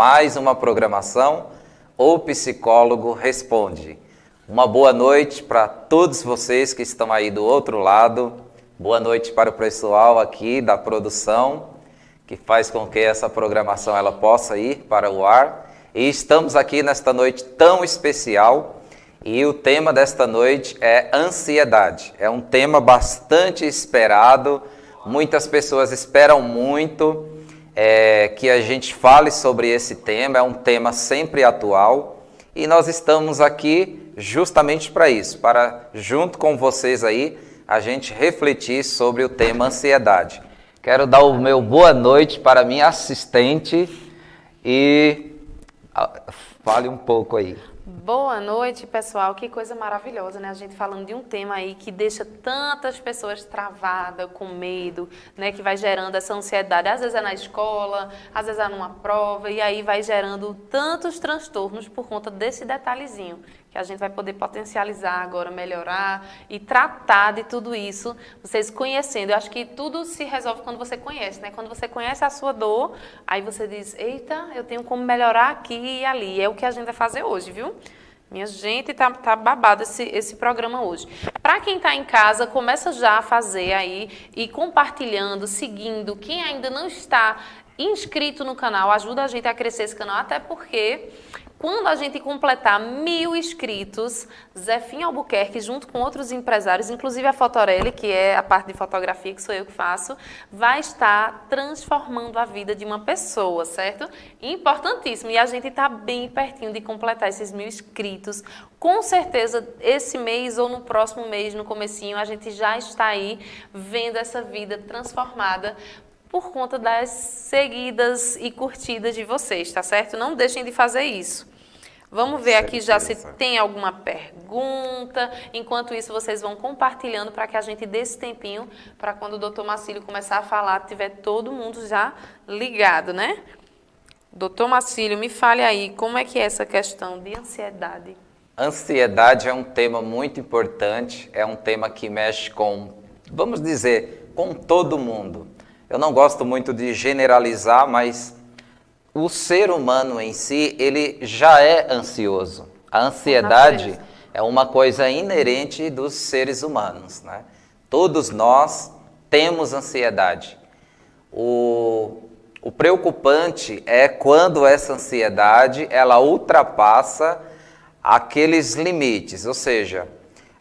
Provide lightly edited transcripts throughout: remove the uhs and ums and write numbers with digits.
mais uma programação O Psicólogo Responde. Uma boa noite para todos vocês que estão aí do outro lado. Boa noite para o pessoal aqui da produção, que faz com que essa programação ela possa ir para o ar. E estamos aqui nesta noite tão especial. E o tema desta noite é ansiedade. É um tema bastante esperado. Muitas pessoas esperam muito que a gente fale sobre esse tema. É um tema sempre atual. E nós estamos aqui justamente para isso, para junto com vocês aí, a gente refletir sobre o tema ansiedade. Quero dar o meu boa noite para minha assistente e fale um pouco aí. Boa noite, pessoal. Que coisa maravilhosa, né? A gente falando de um tema aí que deixa tantas pessoas travadas, com medo, né? Que vai gerando essa ansiedade. Às vezes é na escola, às vezes é numa prova, e aí vai gerando tantos transtornos por conta desse detalhezinho, que a gente vai poder potencializar agora, melhorar e tratar de tudo isso, vocês conhecendo. Eu acho que tudo se resolve quando você conhece, né? Quando você conhece a sua dor, aí você diz, eita, eu tenho como melhorar aqui e ali. É o que a gente vai fazer hoje, viu? Minha gente, tá babado esse programa hoje. Para quem está em casa, começa já a fazer aí e compartilhando, seguindo. Quem ainda não está inscrito no canal, ajuda a gente a crescer esse canal, até porque quando a gente completar 1000 inscritos, Zefinho Albuquerque, junto com outros empresários, inclusive a Fotorelli, que é a parte de fotografia que sou eu que faço, vai estar transformando a vida de uma pessoa, certo? Importantíssimo. E a gente está bem pertinho de completar esses 1000 inscritos. Com certeza, esse mês ou no próximo mês, no comecinho, a gente já está aí vendo essa vida transformada por conta das seguidas e curtidas de vocês, tá certo? Não deixem de fazer isso. Vamos ver aqui já se tem alguma pergunta. Enquanto isso, vocês vão compartilhando para que a gente dê esse tempinho para quando o doutor Marcílio começar a falar, tiver todo mundo já ligado, né? Doutor Marcílio, me fale aí, como é que é essa questão de ansiedade? Ansiedade é um tema muito importante, é um tema que mexe com, vamos dizer, com todo mundo. Eu não gosto muito de generalizar, mas o ser humano em si, ele já é ansioso. A ansiedade é uma coisa inerente dos seres humanos, né? Todos nós temos ansiedade. O preocupante é quando essa ansiedade, ela ultrapassa aqueles limites, ou seja,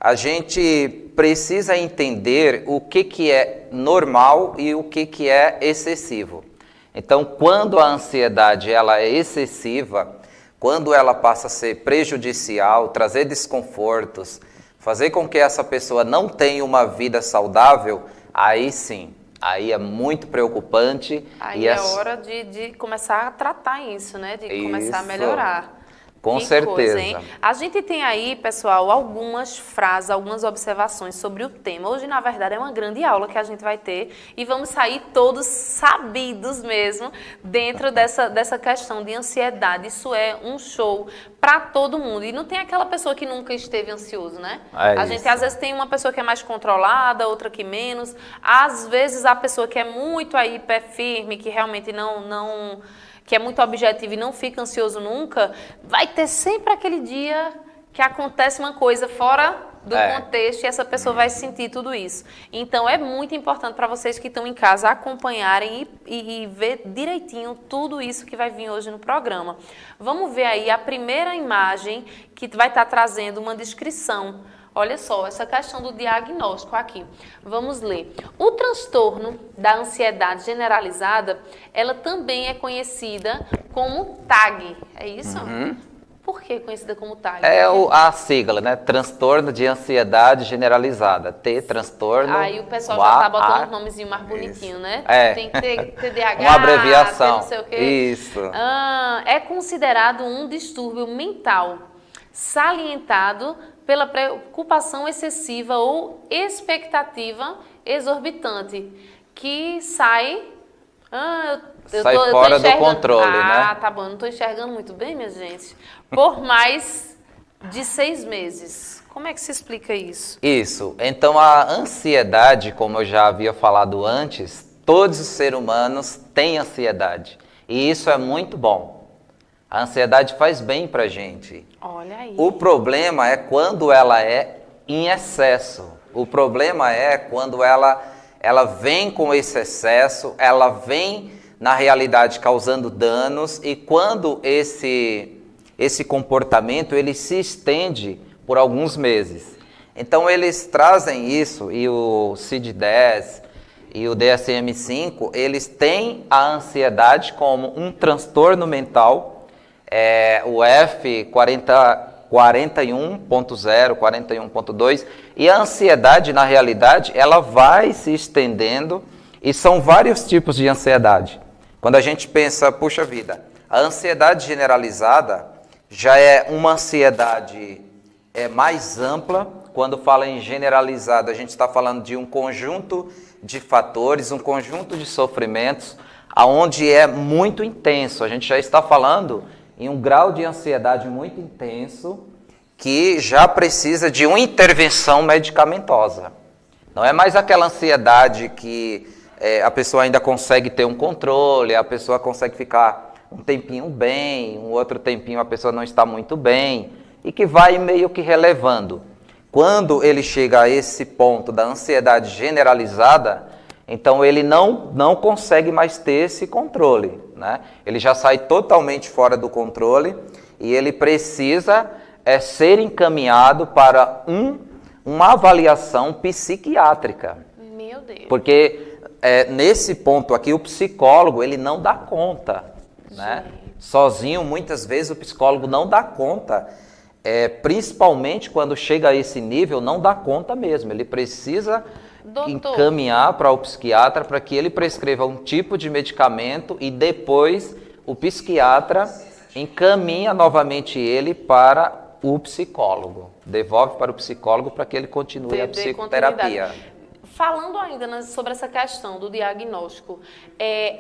a gente precisa entender o que é normal e o que é excessivo. Então, quando a ansiedade ela é excessiva, quando ela passa a ser prejudicial, trazer desconfortos, fazer com que essa pessoa não tenha uma vida saudável, aí sim, aí é muito preocupante. Aí é hora de começar a tratar isso, né? De começar a melhorar. Com certeza. Coisa, hein? A gente tem aí, pessoal, algumas frases, algumas observações sobre o tema. Hoje, na verdade, é uma grande aula que a gente vai ter e vamos sair todos sabidos mesmo dentro dessa questão de ansiedade. Isso é um show para todo mundo. E não tem aquela pessoa que nunca esteve ansioso, né? A gente, às vezes, tem uma pessoa que é mais controlada, outra que menos. Às vezes, a pessoa que é muito aí pé firme, que realmente que é muito objetivo e não fica ansioso nunca, vai ter sempre aquele dia que acontece uma coisa fora do contexto e essa pessoa vai sentir tudo isso. Então, é muito importante para vocês que estão em casa acompanharem e ver direitinho tudo isso que vai vir hoje no programa. Vamos ver aí a primeira imagem que vai estar trazendo uma descrição. Olha só, essa questão do diagnóstico aqui. Vamos ler. O transtorno da ansiedade generalizada, ela também é conhecida como TAG. É isso? Uhum. Por que conhecida como TAG? É a sigla, né? Transtorno de ansiedade generalizada. T-transtorno. Aí o pessoal já tá botando um nomezinho mais bonitinho, né? Tem que ter TDAH, uma abreviação. não sei o quê. Isso. É considerado um distúrbio mental salientado pela preocupação excessiva ou expectativa exorbitante, que sai... sai fora do controle, né? Ah, tá bom, não estou enxergando muito bem, minha gente. Por mais de 6 meses. Como é que se explica isso? Isso. Então, a ansiedade, como eu já havia falado antes, todos os seres humanos têm ansiedade. E isso é muito bom. A ansiedade faz bem pra gente. Olha aí. O problema é quando ela é em excesso. O problema é quando ela vem com esse excesso, ela vem, na realidade, causando danos, e quando esse comportamento ele se estende por alguns meses. Então, eles trazem isso, e o CID-10 e o DSM-5, eles têm a ansiedade como um transtorno mental. O F41.0, 41.2, e a ansiedade, na realidade, ela vai se estendendo, e são vários tipos de ansiedade. Quando a gente pensa, puxa vida, a ansiedade generalizada já é uma ansiedade mais ampla. Quando fala em generalizada, a gente está falando de um conjunto de fatores, um conjunto de sofrimentos, aonde é muito intenso. A gente já está falando em um grau de ansiedade muito intenso, que já precisa de uma intervenção medicamentosa. Não é mais aquela ansiedade que a pessoa ainda consegue ter um controle, a pessoa consegue ficar um tempinho bem, um outro tempinho a pessoa não está muito bem, e que vai meio que relevando. Quando ele chega a esse ponto da ansiedade generalizada, então ele não consegue mais ter esse controle, né? Ele já sai totalmente fora do controle e ele precisa ser encaminhado para uma avaliação psiquiátrica. Meu Deus. Porque nesse ponto aqui o psicólogo ele não dá conta, né? Sozinho muitas vezes o psicólogo não dá conta, principalmente quando chega a esse nível, não dá conta mesmo. Ele precisa encaminhar para o psiquiatra para que ele prescreva um tipo de medicamento e depois o psiquiatra encaminha novamente ele para o psicólogo, devolve para o psicólogo para que ele continue a psicoterapia. Falando ainda sobre essa questão do diagnóstico,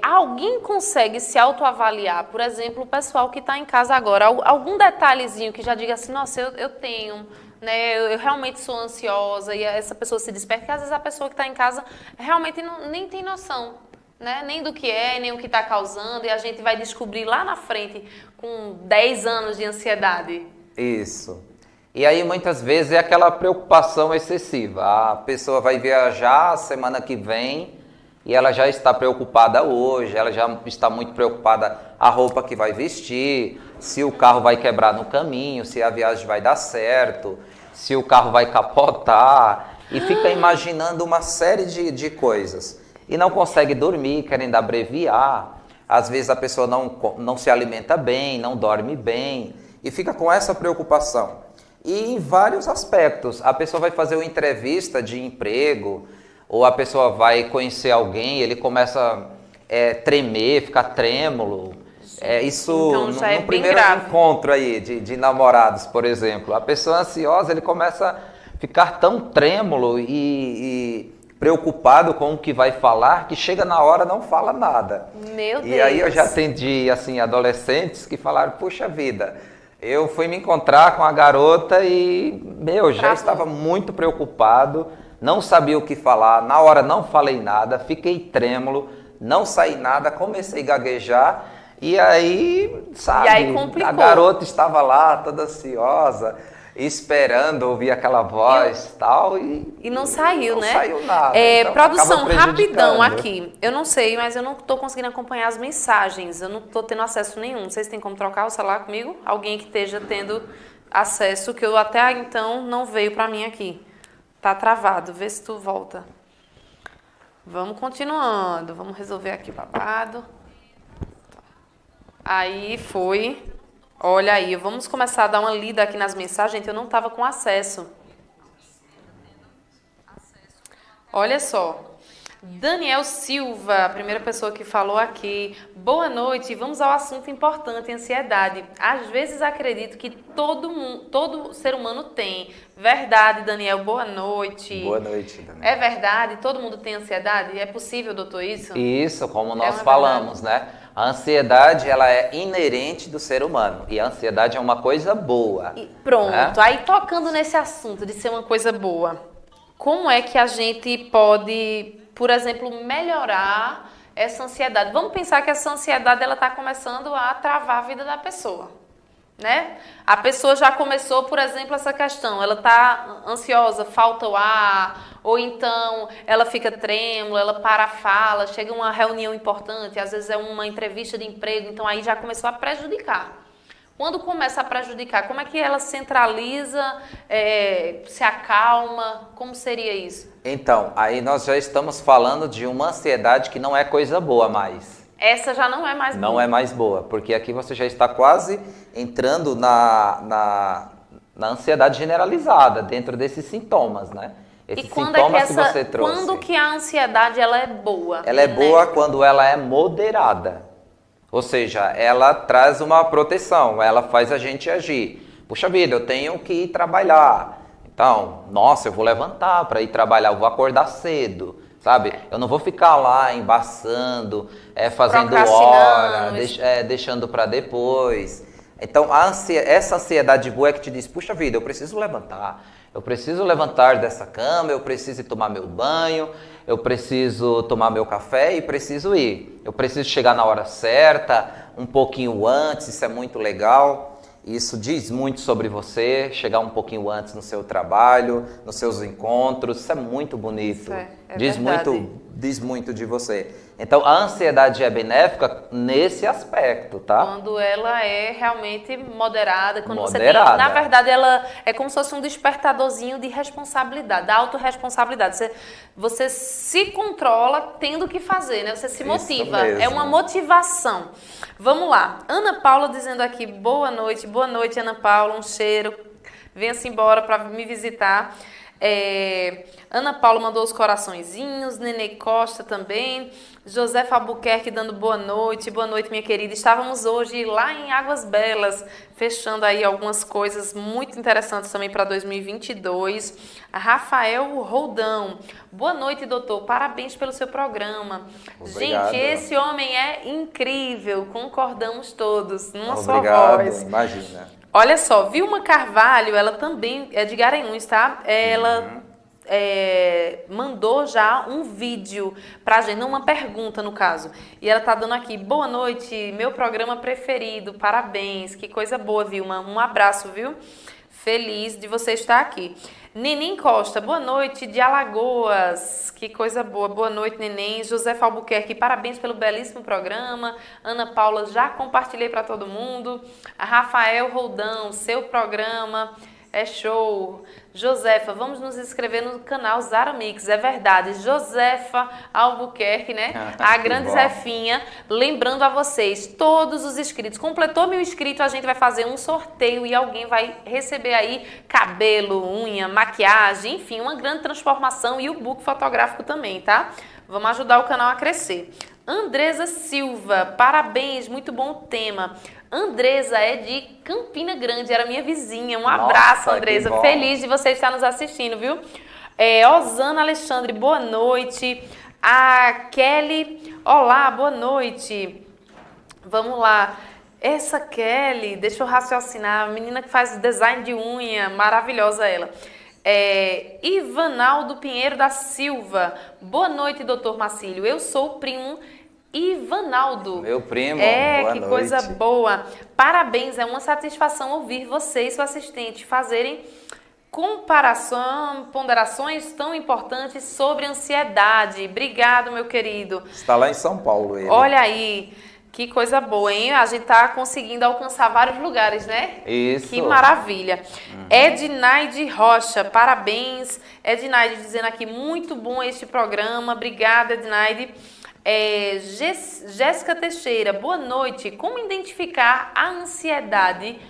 alguém consegue se autoavaliar? Por exemplo, o pessoal que está em casa agora, algum detalhezinho que já diga assim, nossa, eu tenho, né, eu realmente sou ansiosa, e essa pessoa se desperta, porque às vezes a pessoa que está em casa realmente nem tem noção, né, nem do que nem o que está causando, e a gente vai descobrir lá na frente com 10 anos de ansiedade. Isso. E aí muitas vezes é aquela preocupação excessiva. A pessoa vai viajar semana que vem e ela já está preocupada hoje, ela já está muito preocupada a roupa que vai vestir, se o carro vai quebrar no caminho, se a viagem vai dar certo, se o carro vai capotar, e fica imaginando uma série de coisas. E não consegue dormir, querendo abreviar. Às vezes a pessoa não se alimenta bem, não dorme bem, e fica com essa preocupação. E em vários aspectos, a pessoa vai fazer uma entrevista de emprego, ou a pessoa vai conhecer alguém, ele começa a tremer, ficar trêmulo. Isso então, no primeiro encontro aí de namorados, por exemplo. A pessoa ansiosa, ele começa a ficar tão trêmulo e preocupado com o que vai falar, que chega na hora não fala nada. Meu Deus! E aí eu já atendi assim, adolescentes que falaram, puxa vida, eu fui me encontrar com a garota e, já estava muito preocupado, não sabia o que falar, na hora não falei nada, fiquei trêmulo, não saí nada, comecei a gaguejar, e aí, sabe, complicou. A garota estava lá, toda ansiosa, esperando ouvir aquela voz tal, e não saiu, não né? Saiu nada. Então, produção, rapidão aqui. Eu não sei, mas eu não estou conseguindo acompanhar as mensagens. Eu não estou tendo acesso nenhum. Vocês têm como trocar o celular comigo? Alguém que esteja tendo acesso, que eu até então não veio para mim aqui. Tá travado. Vê se tu volta. Vamos continuando. Vamos resolver aqui o babado. Aí foi... Olha aí, vamos começar a dar uma lida aqui nas mensagens, gente, eu não estava com acesso. Olha só, Daniel Silva, a primeira pessoa que falou aqui. Boa noite, vamos ao assunto importante, ansiedade. Às vezes acredito que todo ser humano tem. Verdade, Daniel, boa noite. Boa noite, Daniel. É verdade? Todo mundo tem ansiedade? É possível, doutor, isso? Isso, como nós falamos, né? A ansiedade, ela é inerente do ser humano. E a ansiedade é uma coisa boa. E pronto, né? Aí tocando nesse assunto de ser uma coisa boa, como é que a gente pode, por exemplo, melhorar essa ansiedade? Vamos pensar que essa ansiedade ela está começando a travar a vida da pessoa, né? A pessoa já começou, por exemplo, essa questão, ela está ansiosa, falta o ar, ou então ela fica trêmula, ela para a fala, chega uma reunião importante, às vezes é uma entrevista de emprego, então aí já começou a prejudicar. Quando começa a prejudicar, como é que ela centraliza, se acalma? Como seria isso? Então, aí nós já estamos falando de uma ansiedade que não é coisa boa mais. Essa já não é mais boa. Não é mais boa, porque aqui você já está quase entrando na ansiedade generalizada, dentro desses sintomas, né? Esses sintomas que você trouxe. Quando que a ansiedade ela é boa? Ela é boa quando ela é moderada. Ou seja, ela traz uma proteção, ela faz a gente agir. Puxa vida, eu tenho que ir trabalhar. Então, nossa, eu vou levantar para ir trabalhar, eu vou acordar cedo, sabe? Eu não vou ficar lá embaçando, fazendo hora, deixando para depois. Então, essa ansiedade boa é que te diz, puxa vida, eu preciso levantar dessa cama, eu preciso tomar meu banho, eu preciso tomar meu café e preciso ir. Eu preciso chegar na hora certa, um pouquinho antes, isso é muito legal. Isso diz muito sobre você, chegar um pouquinho antes no seu trabalho, nos seus encontros, isso é muito bonito. Diz muito de você. Então, a ansiedade é benéfica nesse aspecto, tá? Quando ela é realmente moderada, quando moderada. Você tem, na verdade, ela é como se fosse um despertadorzinho de responsabilidade, da autorresponsabilidade. Você se controla tendo que fazer, né? Você se motiva, é uma motivação. Vamos lá, Ana Paula dizendo aqui, boa noite, Ana Paula, um cheiro, venha-se embora para me visitar. Ana Paula mandou os coraçõezinhos, Nenê Costa também, Josefa Albuquerque dando boa noite, minha querida. Estávamos hoje lá em Águas Belas, fechando aí algumas coisas muito interessantes também para 2022. Rafael Roldão, boa noite, doutor, parabéns pelo seu programa. Obrigado. Gente, esse homem é incrível, concordamos todos, numa só voz. Imagina. Olha só, Vilma Carvalho, ela também é de Garanhuns, tá? Ela mandou já um vídeo pra gente, uma pergunta no caso. E ela tá dando aqui, boa noite, meu programa preferido, parabéns, que coisa boa, Vilma. Um abraço, viu? Feliz de você estar aqui. Nenem Costa, boa noite, de Alagoas, que coisa boa, boa noite, Neném. José Albuquerque, parabéns pelo belíssimo programa. Ana Paula, já compartilhei para todo mundo. A Rafael Roldão, seu programa é show. Josefa, vamos nos inscrever no canal Zara Mix, é verdade. Josefa Albuquerque, né? A grande Zefinha. Lembrando a vocês, todos os inscritos, completou 1000 inscritos, a gente vai fazer um sorteio e alguém vai receber aí cabelo, unha, maquiagem, enfim, uma grande transformação e o book fotográfico também, tá? Vamos ajudar o canal a crescer. Andresa Silva, parabéns, muito bom o tema. Andresa é de Campina Grande, era minha vizinha. Um abraço, Andresa. Feliz de você estar nos assistindo, viu? Osana Alexandre, boa noite. A Kelly, olá, boa noite. Vamos lá. Essa Kelly, deixa eu raciocinar, a menina que faz design de unha, maravilhosa ela. Ivanaldo Pinheiro da Silva, boa noite, doutor Marcílio. Eu sou o primo Ivanaldo. Meu primo, boa que noite. Coisa boa. Parabéns, é uma satisfação ouvir você e seu assistente fazerem ponderações tão importantes sobre ansiedade. Obrigado, meu querido. Está lá em São Paulo ele. Olha aí, que coisa boa, hein? A gente tá conseguindo alcançar vários lugares, né? Isso. Que maravilha. Ednaide Rocha, parabéns. Ednaide dizendo aqui, muito bom este programa. Obrigada, Ednaide. Jéssica Teixeira, boa noite. Como identificar a ansiedade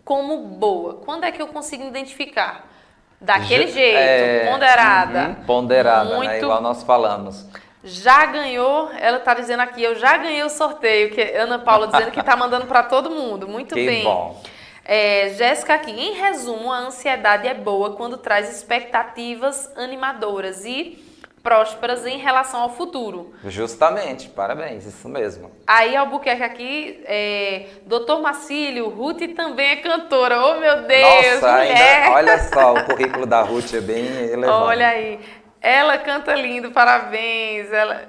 como boa? Quando é que eu consigo identificar? Daquele jeito, ponderada. Ponderada, né? Igual nós falamos. Já ganhou, ela tá dizendo aqui, eu já ganhei o sorteio, que Ana Paula dizendo que tá mandando para todo mundo. Muito bem. Que bom. Jéssica aqui, em resumo, a ansiedade é boa quando traz expectativas animadoras e prósperas em relação ao futuro. Justamente, parabéns, isso mesmo. Aí Albuquerque aqui, doutor Marcílio, Ruth também é cantora. Oh, meu Deus, nossa, mulher! Olha só, o currículo da Ruth é bem elevado. Olha aí. Ela canta lindo, parabéns. Ela...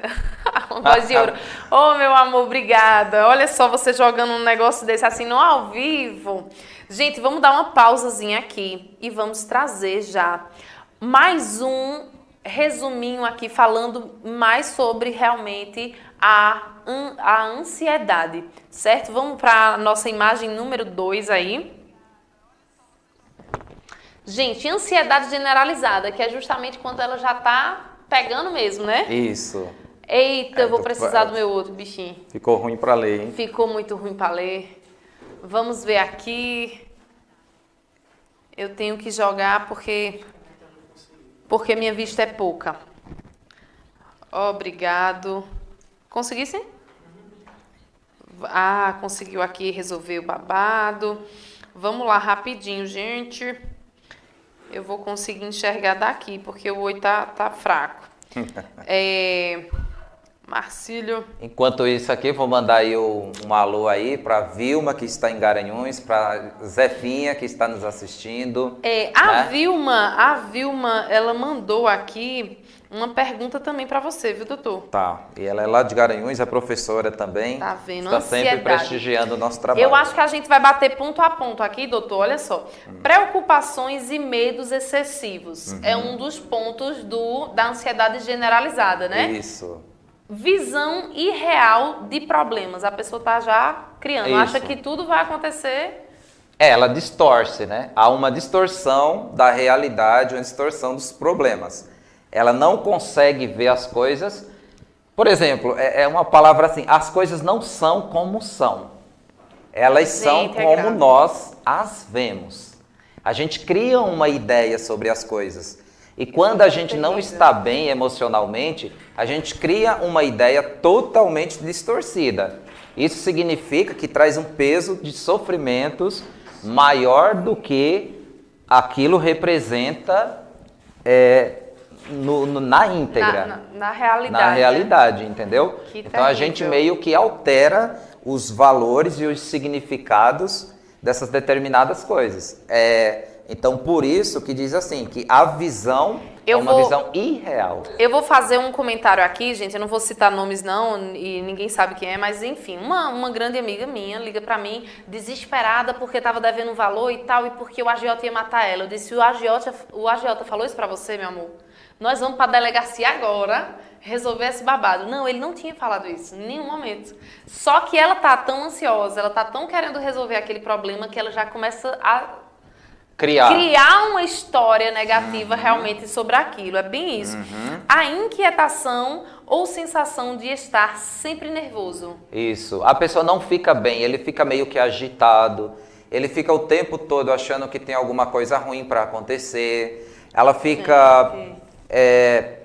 Voz de ouro. Ô, meu amor, obrigada. Olha só você jogando um negócio desse assim no ao vivo. Gente, vamos dar uma pausazinha aqui e vamos trazer já mais um resuminho aqui falando mais sobre realmente a ansiedade, certo? Vamos para a nossa imagem número 2 aí. Gente, ansiedade generalizada, que é justamente quando ela já tá pegando mesmo, né? Isso. Eita, eu vou precisar do meu outro bichinho. Ficou ruim para ler, hein? Ficou muito ruim para ler. Vamos ver aqui. Eu tenho que jogar porque minha vista é pouca. Obrigado. Consegui sim? Ah, conseguiu aqui resolver o babado. Vamos lá rapidinho, gente. Eu vou conseguir enxergar daqui, porque o olho tá fraco. Marcílio. Enquanto isso aqui, vou mandar aí um alô aí para Vilma, que está em Garanhuns, para Zefinha, que está nos assistindo. A Vilma, ela mandou aqui uma pergunta também para você, viu, doutor? Tá, e ela é lá de Garanhuns, é professora também. Tá vendo? Está sempre prestigiando o nosso trabalho. Eu acho que a gente vai bater ponto a ponto aqui, doutor, olha só. Preocupações e medos excessivos é um dos pontos da ansiedade generalizada, né? Isso. Visão irreal de problemas. A pessoa tá já criando, acha que tudo vai acontecer. Ela distorce, né? Há uma distorção da realidade, uma distorção dos problemas. Ela não consegue ver as coisas. Por exemplo, é uma palavra assim, as coisas não são como são. Elas são como nós as vemos. A gente cria uma ideia sobre as coisas. E quando a gente não está bem emocionalmente, a gente cria uma ideia totalmente distorcida. Isso significa que traz um peso de sofrimentos maior do que aquilo representa na íntegra. Na realidade. Na realidade, né? Entendeu? Então a gente meio que altera os valores e os significados dessas determinadas coisas. Então, por isso que diz assim, que a visão é uma visão irreal. Eu vou fazer um comentário aqui, gente, eu não vou citar nomes não, e ninguém sabe quem é, mas enfim, uma grande amiga minha liga pra mim, desesperada porque tava devendo um valor e tal, e porque o agiota ia matar ela. Eu disse, o agiota falou isso pra você, meu amor? Nós vamos pra delegacia agora resolver esse babado. Não, ele não tinha falado isso, em nenhum momento. Só que ela tá tão ansiosa, ela tá tão querendo resolver aquele problema que ela já começa a criar uma história negativa realmente sobre aquilo. É bem isso. A inquietação ou sensação de estar sempre nervoso. Isso. A pessoa não fica bem, ele fica meio que agitado, ele fica o tempo todo achando que tem alguma coisa ruim para acontecer, ela fica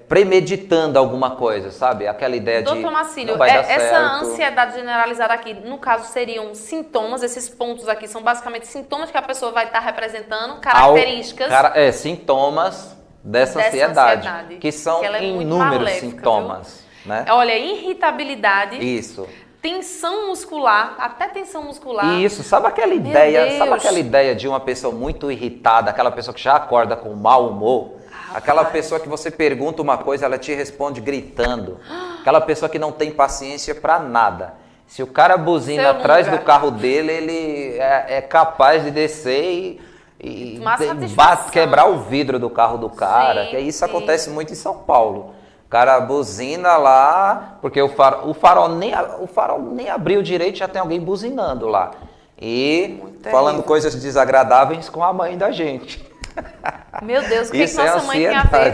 premeditando alguma coisa, sabe? Aquela ideia de Doutor Marcílio, essa ansiedade generalizada aqui, no caso, seriam sintomas, esses pontos aqui são basicamente sintomas que a pessoa vai estar representando, características... sintomas dessa ansiedade, que são inúmeros sintomas. Né? Olha, irritabilidade... Isso. Tensão muscular, até tensão muscular. Isso, sabe aquela ideia de uma pessoa muito irritada, aquela pessoa que já acorda com mau humor? Aquela pessoa que você pergunta uma coisa, ela te responde gritando. Aquela pessoa que não tem paciência para nada. Se o cara buzina atrás do carro dele, ele é capaz de descer e quebrar o vidro do carro do cara. Sim, isso acontece muito em São Paulo. O cara buzina lá, porque o farol nem abriu direito, já tem alguém buzinando lá. E falando coisas desagradáveis com a mãe da gente. Meu Deus, o que nossa mãe tem a ver?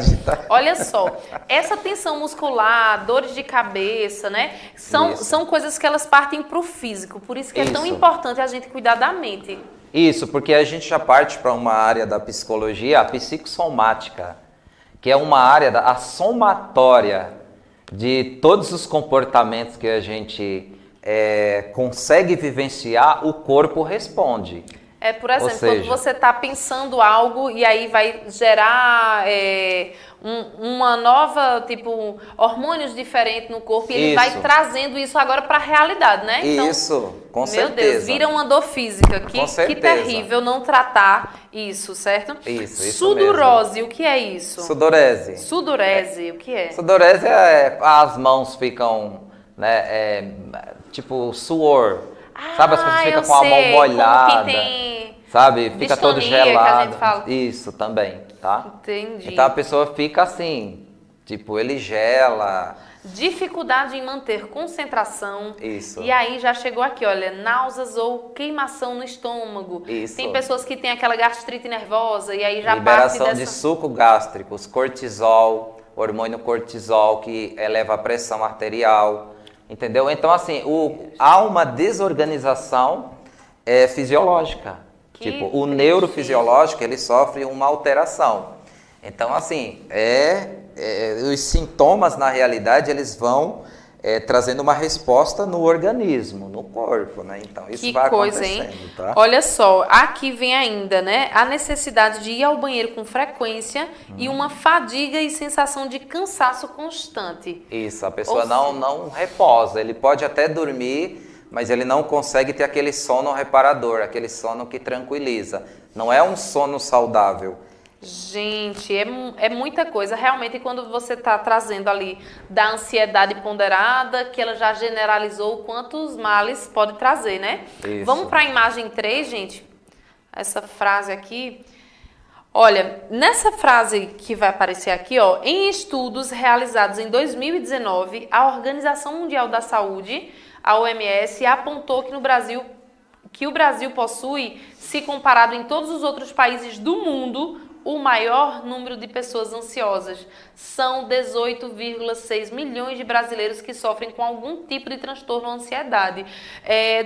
Olha só, essa tensão muscular, dores de cabeça, né? São coisas que elas partem para o físico. Por isso que é tão importante a gente cuidar da mente. Isso, porque a gente já parte para uma área da psicologia, a psicossomática, que é uma área a somatória de todos os comportamentos que a gente consegue vivenciar, o corpo responde. Por exemplo, Ou seja, quando você está pensando algo e aí vai gerar uma nova, tipo, hormônios diferentes no corpo e ele vai trazendo isso agora para a realidade, né? Então, isso, com meu certeza. Deus, vira uma dor física. Com certeza. Que terrível não tratar isso, certo? Isso Sudorose, mesmo. o que é isso? Sudorese. Sudorese, o que é? Sudorese as mãos ficam, né, tipo suor. Sabe, as pessoas ficam com a mão molhada. Como quem tem sabe? Fica todo distonia, que a gelado. gente fala. Isso também, tá? Entendi. Então a pessoa fica assim, tipo, ele gela. Dificuldade em manter concentração. Isso. E aí já chegou aqui, olha, náuseas ou queimação no estômago. Isso. Tem pessoas que têm aquela gastrite nervosa e aí já Liberação parte de suco gástrico, cortisol, hormônio cortisol que eleva a pressão arterial, entendeu? Então assim, há uma desorganização fisiológica. Tipo, o neurofisiológico, ele sofre uma alteração. Então assim, os sintomas na realidade eles vão trazendo uma resposta no organismo, no corpo, né? Então isso vai acontecendo, hein? Tá? Olha só, aqui vem ainda, né? A necessidade de ir ao banheiro com frequência e uma fadiga e sensação de cansaço constante. Isso, a pessoa não reposa, ele pode até dormir, mas ele não consegue ter aquele sono reparador, aquele sono que tranquiliza. Não é um sono saudável. Gente, é muita coisa. Realmente, quando você está trazendo ali da ansiedade ponderada, que ela já generalizou quantos males pode trazer, né? Isso. Vamos para a imagem 3, gente? Essa frase aqui. Olha, nessa frase que vai aparecer aqui, ó, em estudos realizados em 2019, a Organização Mundial da Saúde, a OMS, apontou que o Brasil possui, se comparado em todos os outros países do mundo, o maior número de pessoas ansiosas. São 18,6 milhões de brasileiros que sofrem com algum tipo de transtorno ou ansiedade.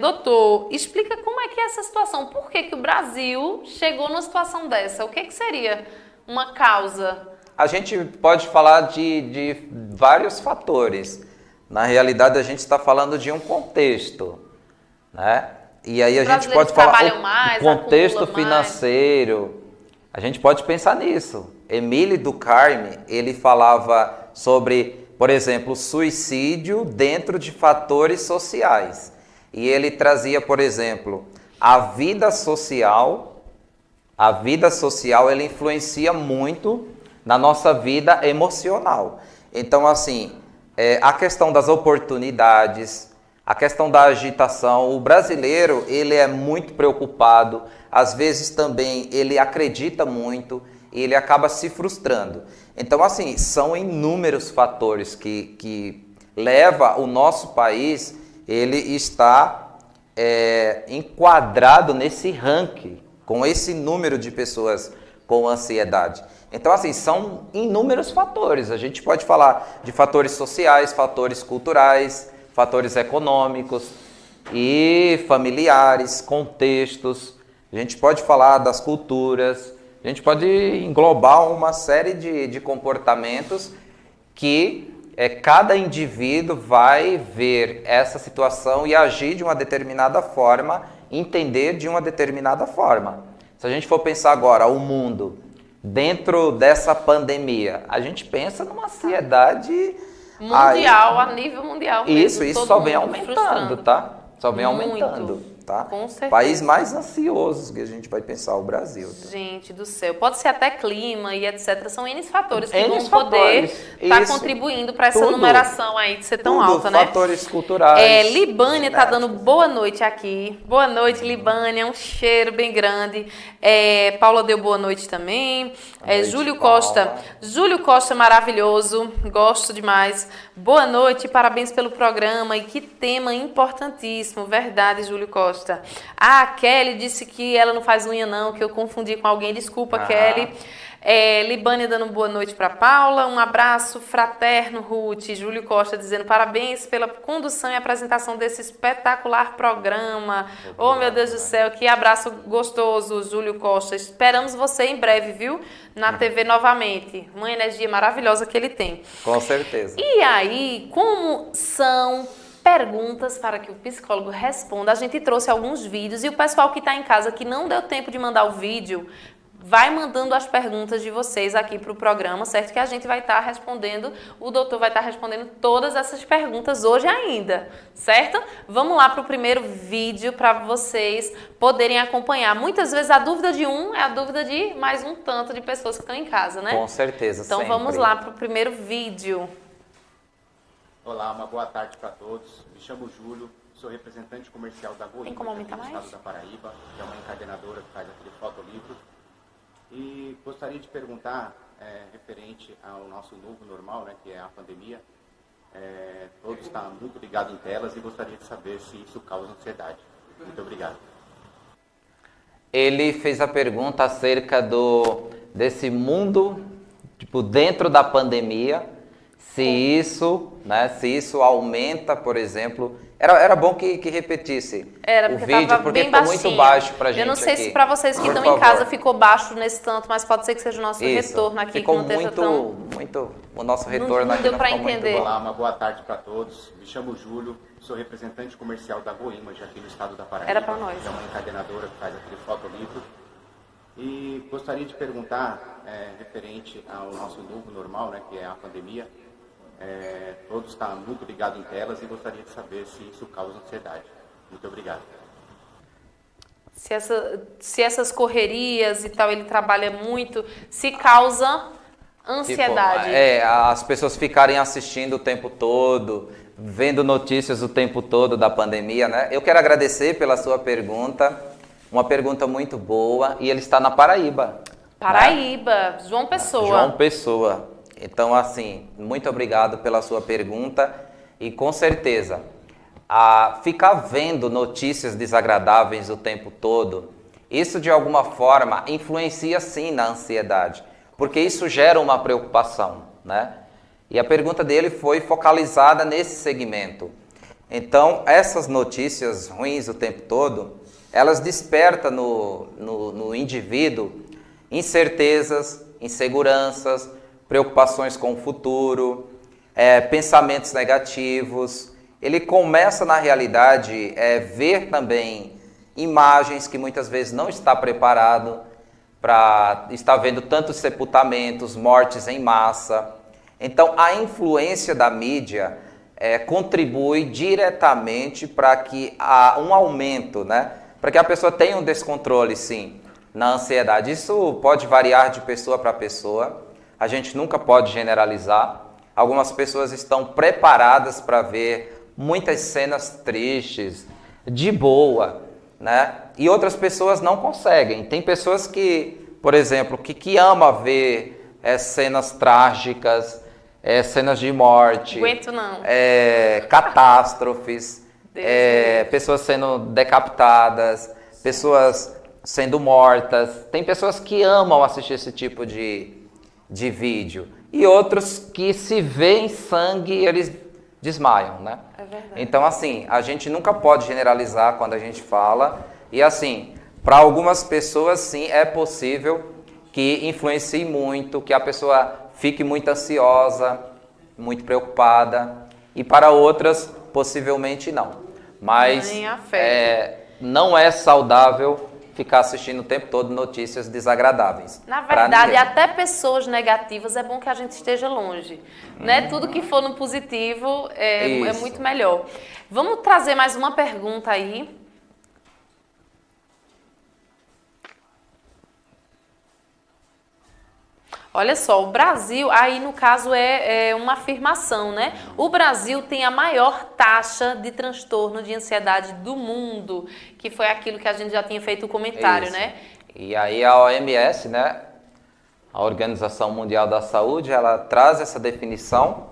Doutor, explica como é que é essa situação. Por que o Brasil chegou numa situação dessa? O que seria uma causa? A gente pode falar de vários fatores. Na realidade, a gente está falando de um contexto, né? E aí a gente pode falar o contexto financeiro. A gente pode pensar nisso. Émile Durkheim, ele falava sobre, por exemplo, suicídio dentro de fatores sociais. E ele trazia, por exemplo, a vida social ela influencia muito na nossa vida emocional. Então, assim, a questão das oportunidades, a questão da agitação, o brasileiro, ele é muito preocupado, às vezes também ele acredita muito e ele acaba se frustrando. Então, assim, são inúmeros fatores que leva o nosso país, ele está enquadrado nesse ranking, com esse número de pessoas com ansiedade. Então, assim, são inúmeros fatores. A gente pode falar de fatores sociais, fatores culturais, fatores econômicos e familiares, contextos. A gente pode falar das culturas, a gente pode englobar uma série de comportamentos que cada indivíduo vai ver essa situação e agir de uma determinada forma, entender de uma determinada forma. Se a gente for pensar agora o mundo dentro dessa pandemia, a gente pensa numa ansiedade mundial, a nível mundial mesmo. Isso só vem aumentando, tá? Só vem aumentando, tá? Com certeza. País mais ansioso que a gente vai pensar, o Brasil. Tá? Gente do céu, pode ser até clima e etc. São N fatores que vão poder estar contribuindo para essa numeração aí de ser tão alta, né? Fatores culturais. Libânia está dando boa noite aqui. Boa noite, Libânia. Um cheiro bem grande. Paula deu boa noite também. Júlio Costa. Júlio Costa, maravilhoso. Gosto demais. Boa noite, parabéns pelo programa. E que tema importantíssimo. Verdade, Júlio Costa. A Kelly disse que ela não faz unha não, que eu confundi com alguém. Desculpa, Kelly. Libânia dando boa noite para Paula. Um abraço fraterno, Ruth. Júlio Costa dizendo parabéns pela condução e apresentação desse espetacular programa. Oh, meu Deus do céu, que abraço gostoso, Júlio Costa. Esperamos você em breve, viu? Na TV novamente. Uma energia maravilhosa que ele tem. Com certeza. E aí, como são perguntas para que o psicólogo responda. A gente trouxe alguns vídeos e o pessoal que está em casa que não deu tempo de mandar o vídeo, vai mandando as perguntas de vocês aqui para o programa, certo? Que a gente vai estar respondendo, o doutor vai estar respondendo todas essas perguntas hoje ainda, certo? Vamos lá para o primeiro vídeo para vocês poderem acompanhar. Muitas vezes a dúvida de um é a dúvida de mais um tanto de pessoas que estão em casa, né? Com certeza, então sempre. Vamos lá para o primeiro vídeo. Olá, uma boa tarde para todos. Me chamo Júlio, sou representante comercial da Goiânia, aqui no estado da Paraíba, que é uma encadenadora que faz aquele fotolivro. E gostaria de perguntar, referente ao nosso novo normal, né, que é a pandemia, todos estão muito ligados em telas e gostaria de saber se isso causa ansiedade. Muito obrigado. Ele fez a pergunta acerca desse mundo, tipo, dentro da pandemia, se isso aumenta, por exemplo. Era bom que repetisse o vídeo, porque ficou muito baixo pra gente. Eu não sei aqui. se para vocês que estão em casa ficou baixo nesse tanto, mas pode ser que seja o nosso retorno aqui. Ficou que não muito, o nosso retorno não aqui deu não para ficou muito entender. bom. Olá, uma boa tarde para todos. Me chamo Júlio, sou representante comercial da Goiânia, aqui no estado da Paraíba. Era para nós. É uma encadenadora que faz aquele fotolivro. E gostaria de perguntar, referente ao nosso novo normal, né, que é a pandemia, todos estão muito ligados em telas e gostaria de saber se isso causa ansiedade. Muito obrigado. Se essas correrias e tal, ele trabalha muito, se causa ansiedade. Tipo, as pessoas ficarem assistindo o tempo todo, vendo notícias o tempo todo da pandemia, né? Eu quero agradecer pela sua pergunta, uma pergunta muito boa, e ele está na Paraíba. Paraíba, né? João Pessoa. João Pessoa. Então, assim, muito obrigado pela sua pergunta e com certeza, ficar vendo notícias desagradáveis o tempo todo, isso de alguma forma influencia sim na ansiedade, porque isso gera uma preocupação, né? E a pergunta dele foi focalizada nesse segmento. Então, essas notícias ruins o tempo todo, elas despertam no indivíduo incertezas, inseguranças, preocupações com o futuro, pensamentos negativos. Ele começa, na realidade, ver também imagens que muitas vezes não está preparado para estar vendo tantos sepultamentos, mortes em massa. Então, a influência da mídia contribui diretamente para que há um aumento, né? Para que a pessoa tenha um descontrole, sim, na ansiedade. Isso pode variar de pessoa para pessoa. A gente nunca pode generalizar. Algumas pessoas estão preparadas para ver muitas cenas tristes, de boa, né? E outras pessoas não conseguem. Tem pessoas que, por exemplo, que ama ver cenas trágicas, cenas de morte, Aguento não. Catástrofes, pessoas sendo decapitadas, pessoas sendo mortas. Tem pessoas que amam assistir esse tipo de vídeo. E outros que se veem sangue, eles desmaiam, né? É verdade. Então, assim, a gente nunca pode generalizar quando a gente fala. E, assim, para algumas pessoas, sim, é possível que influencie muito, que a pessoa fique muito ansiosa, muito preocupada. E para outras, possivelmente não. Mas não é saudável ficar assistindo o tempo todo notícias desagradáveis. Na verdade, até pessoas negativas é bom que a gente esteja longe. Né? Tudo que for no positivo é muito melhor. Vamos trazer mais uma pergunta aí. Olha só, o Brasil, aí no caso é uma afirmação, né? O Brasil tem a maior taxa de transtorno de ansiedade do mundo, que foi aquilo que a gente já tinha feito o comentário, Isso. né? E aí a OMS, né, a Organização Mundial da Saúde, ela traz essa definição.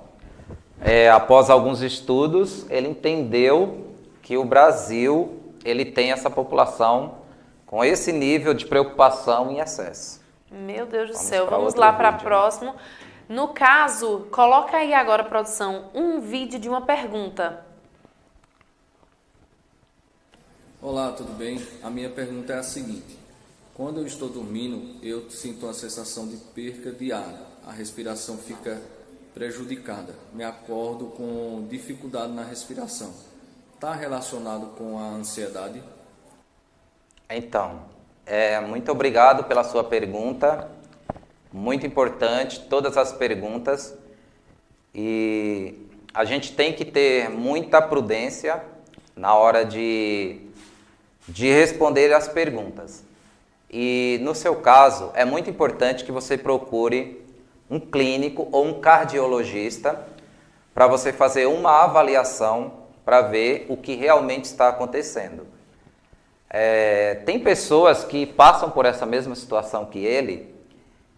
Após alguns estudos, ele entendeu que o Brasil, ele tem essa população com esse nível de preocupação em excesso. Meu Deus do céu, vamos lá para a próxima. No caso, coloca aí agora, produção, um vídeo de uma pergunta. Olá, tudo bem? A minha pergunta é a seguinte. Quando eu estou dormindo, eu sinto uma sensação de perca de ar. A respiração fica prejudicada. Me acordo com dificuldade na respiração. Está relacionado com a ansiedade? Então, muito obrigado pela sua pergunta. Muito importante, todas as perguntas. E a gente tem que ter muita prudência na hora de responder as perguntas. E no seu caso, é muito importante que você procure um clínico ou um cardiologista para você fazer uma avaliação para ver o que realmente está acontecendo. Tem pessoas que passam por essa mesma situação que ele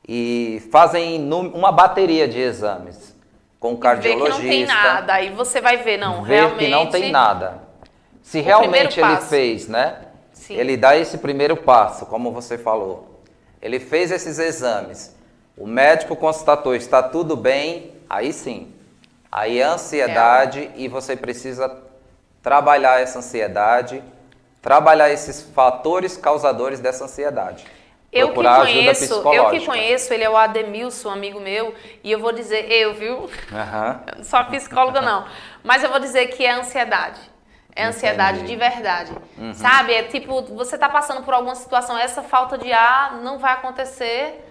e fazem uma bateria de exames com o cardiologista. Vê que não tem nada, aí você vai ver, não, ver realmente... que não tem nada. Se realmente ele fez, né? Sim. Ele dá esse primeiro passo, como você falou. Ele fez esses exames. O médico constatou, está tudo bem, aí sim. Aí é ansiedade e você precisa trabalhar essa ansiedade, trabalhar esses fatores causadores dessa ansiedade. Eu que conheço, ele é o Ademilson, amigo meu, e eu vou dizer, viu? Uhum. Eu não sou psicóloga não, mas eu vou dizer que é ansiedade. É ansiedade. Entendi. De verdade, sabe? É tipo, você tá passando por alguma situação, essa falta de ar não vai acontecer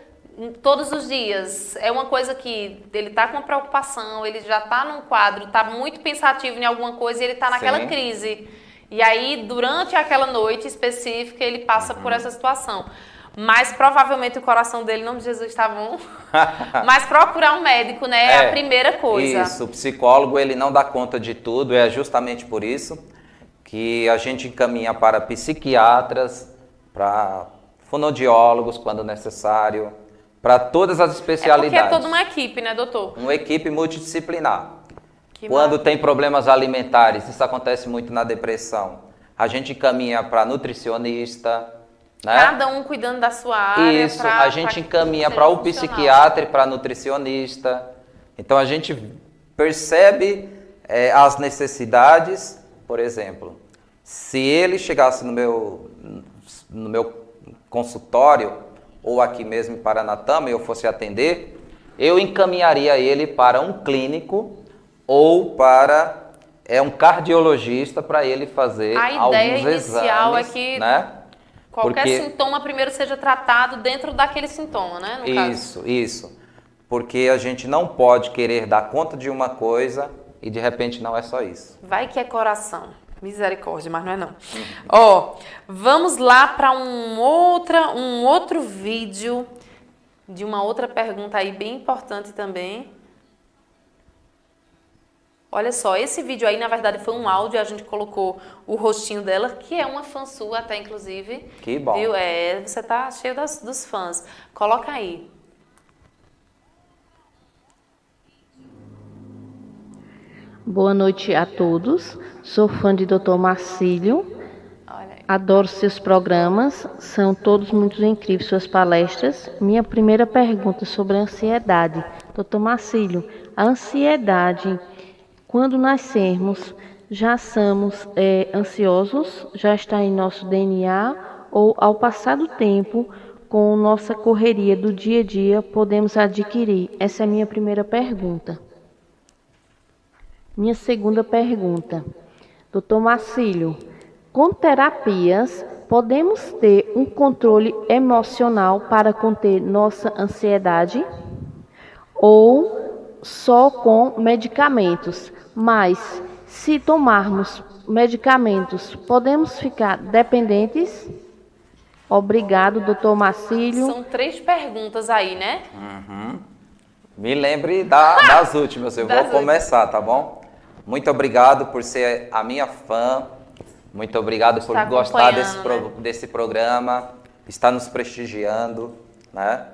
todos os dias. É uma coisa que ele tá com uma preocupação, ele já tá num quadro, tá muito pensativo em alguma coisa e ele tá naquela crise. E aí, durante aquela noite específica, ele passa por essa situação. Mas provavelmente o coração dele, em nome de Jesus, está bom. Mas procurar um médico, né, é a primeira coisa. Isso, o psicólogo ele não dá conta de tudo, é justamente por isso que a gente encaminha para psiquiatras, para fonoaudiólogos, quando necessário, para todas as especialidades. É porque é toda uma equipe, né, doutor? Uma equipe multidisciplinar. Quando tem problemas alimentares, isso acontece muito na depressão, a gente encaminha para nutricionista, né? Cada um cuidando da sua área. Isso, a gente encaminha para o psiquiatra e para nutricionista. Então a gente percebe as necessidades. Por exemplo, se ele chegasse no meu consultório, ou aqui mesmo em Paranatama, e eu fosse atender, eu encaminharia ele para um clínico ou para um cardiologista para ele fazer alguns exames. A ideia inicial é que, né? Qualquer sintoma primeiro seja tratado dentro daquele sintoma, né? No caso. Isso. Porque a gente não pode querer dar conta de uma coisa e de repente não é só isso. Vai que é coração. Misericórdia, mas não é não. Ó, vamos lá para um outro vídeo de uma outra pergunta aí bem importante também. Olha só, esse vídeo aí, na verdade, foi um áudio, a gente colocou o rostinho dela, que é uma fã sua até, inclusive. Que bom. Viu? Você tá cheio dos fãs. Coloca aí. Boa noite a todos. Sou fã de Dr. Marcílio. Adoro seus programas, são todos muito incríveis suas palestras. Minha primeira pergunta sobre a ansiedade. Dr. Marcílio, a ansiedade... Quando nascermos, já somos ansiosos, já está em nosso DNA, ou ao passar do tempo, com nossa correria do dia a dia, podemos adquirir? Essa é a minha primeira pergunta. Minha segunda pergunta. Dr. Marcílio, com terapias, podemos ter um controle emocional para conter nossa ansiedade? Ou só com medicamentos? Mas, se tomarmos medicamentos, podemos ficar dependentes? Obrigado, doutor Marcílio. São 3 perguntas aí, né? Me lembre das últimas, eu vou começar, tá bom? Muito obrigado por ser a minha fã, muito obrigado por gostar desse programa, estar nos prestigiando, né?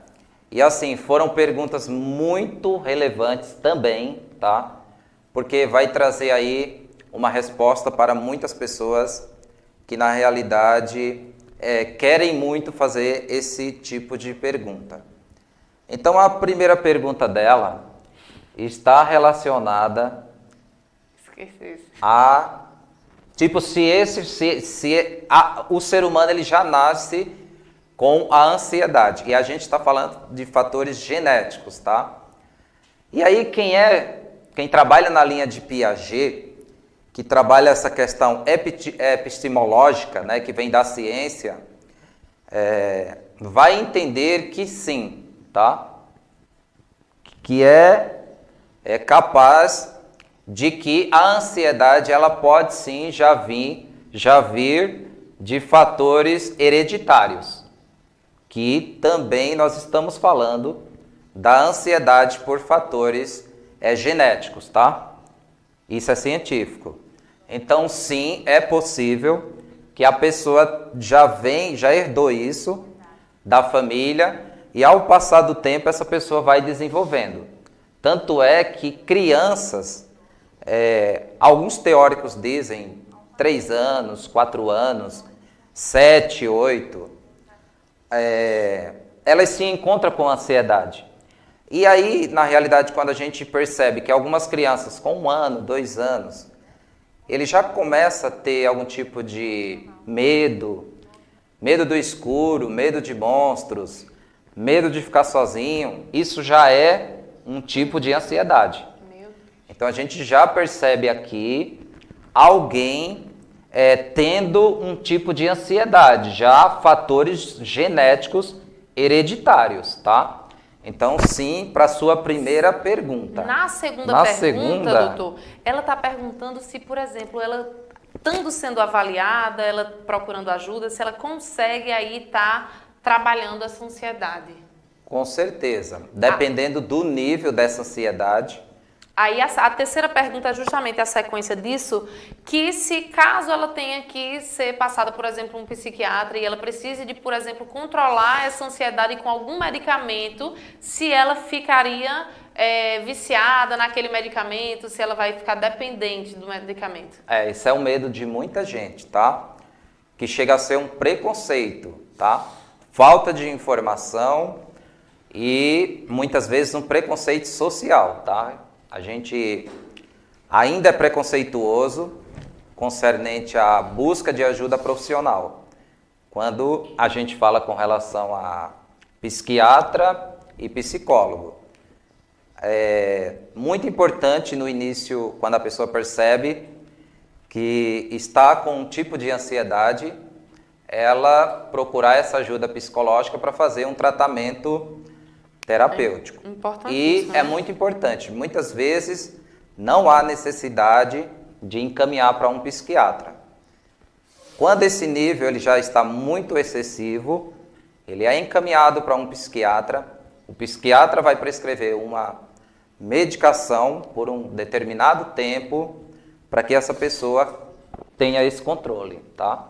E assim, foram perguntas muito relevantes também, tá? Porque vai trazer aí uma resposta para muitas pessoas que na realidade querem muito fazer esse tipo de pergunta. Então a primeira pergunta dela está relacionada a tipo o ser humano ele já nasce com a ansiedade e a gente está falando de fatores genéticos, tá? E aí quem trabalha na linha de Piaget, que trabalha essa questão epistemológica, né, que vem da ciência, vai entender que sim, tá? Que é capaz de que a ansiedade ela pode sim já vir de fatores hereditários, que também nós estamos falando da ansiedade por fatores genéticos, tá? Isso é científico. Então, sim, é possível que a pessoa já herdou isso da família e ao passar do tempo essa pessoa vai desenvolvendo. Tanto é que crianças, alguns teóricos dizem 3 anos, 4 anos, 7, 8, elas se encontram com ansiedade. E aí, na realidade, quando a gente percebe que algumas crianças com 1 ano, 2 anos, ele já começa a ter algum tipo de medo do escuro, medo de monstros, medo de ficar sozinho, isso já é um tipo de ansiedade. Então a gente já percebe aqui alguém tendo um tipo de ansiedade, já fatores genéticos hereditários, tá? Então, sim, para a sua primeira pergunta. Na segunda pergunta, doutor, ela está perguntando se, por exemplo, ela estando sendo avaliada, ela procurando ajuda, se ela consegue aí estar trabalhando essa ansiedade. Com certeza, dependendo do nível dessa ansiedade. Aí a terceira pergunta é justamente a sequência disso, que se caso ela tenha que ser passada, por exemplo, um psiquiatra e ela precise de, por exemplo, controlar essa ansiedade com algum medicamento, se ela ficaria viciada naquele medicamento, se ela vai ficar dependente do medicamento. Esse é o medo de muita gente, tá? Que chega a ser um preconceito, tá? Falta de informação e muitas vezes um preconceito social, tá? A gente ainda é preconceituoso concernente à busca de ajuda profissional. Quando a gente fala com relação a psiquiatra e psicólogo. É muito importante no início, quando a pessoa percebe que está com um tipo de ansiedade, ela procurar essa ajuda psicológica para fazer um tratamento terapêutico. E é muito importante. Muitas vezes não há necessidade de encaminhar para um psiquiatra. Quando esse nível ele já está muito excessivo, ele é encaminhado para um psiquiatra. O psiquiatra vai prescrever uma medicação por um determinado tempo para que essa pessoa tenha esse controle, tá?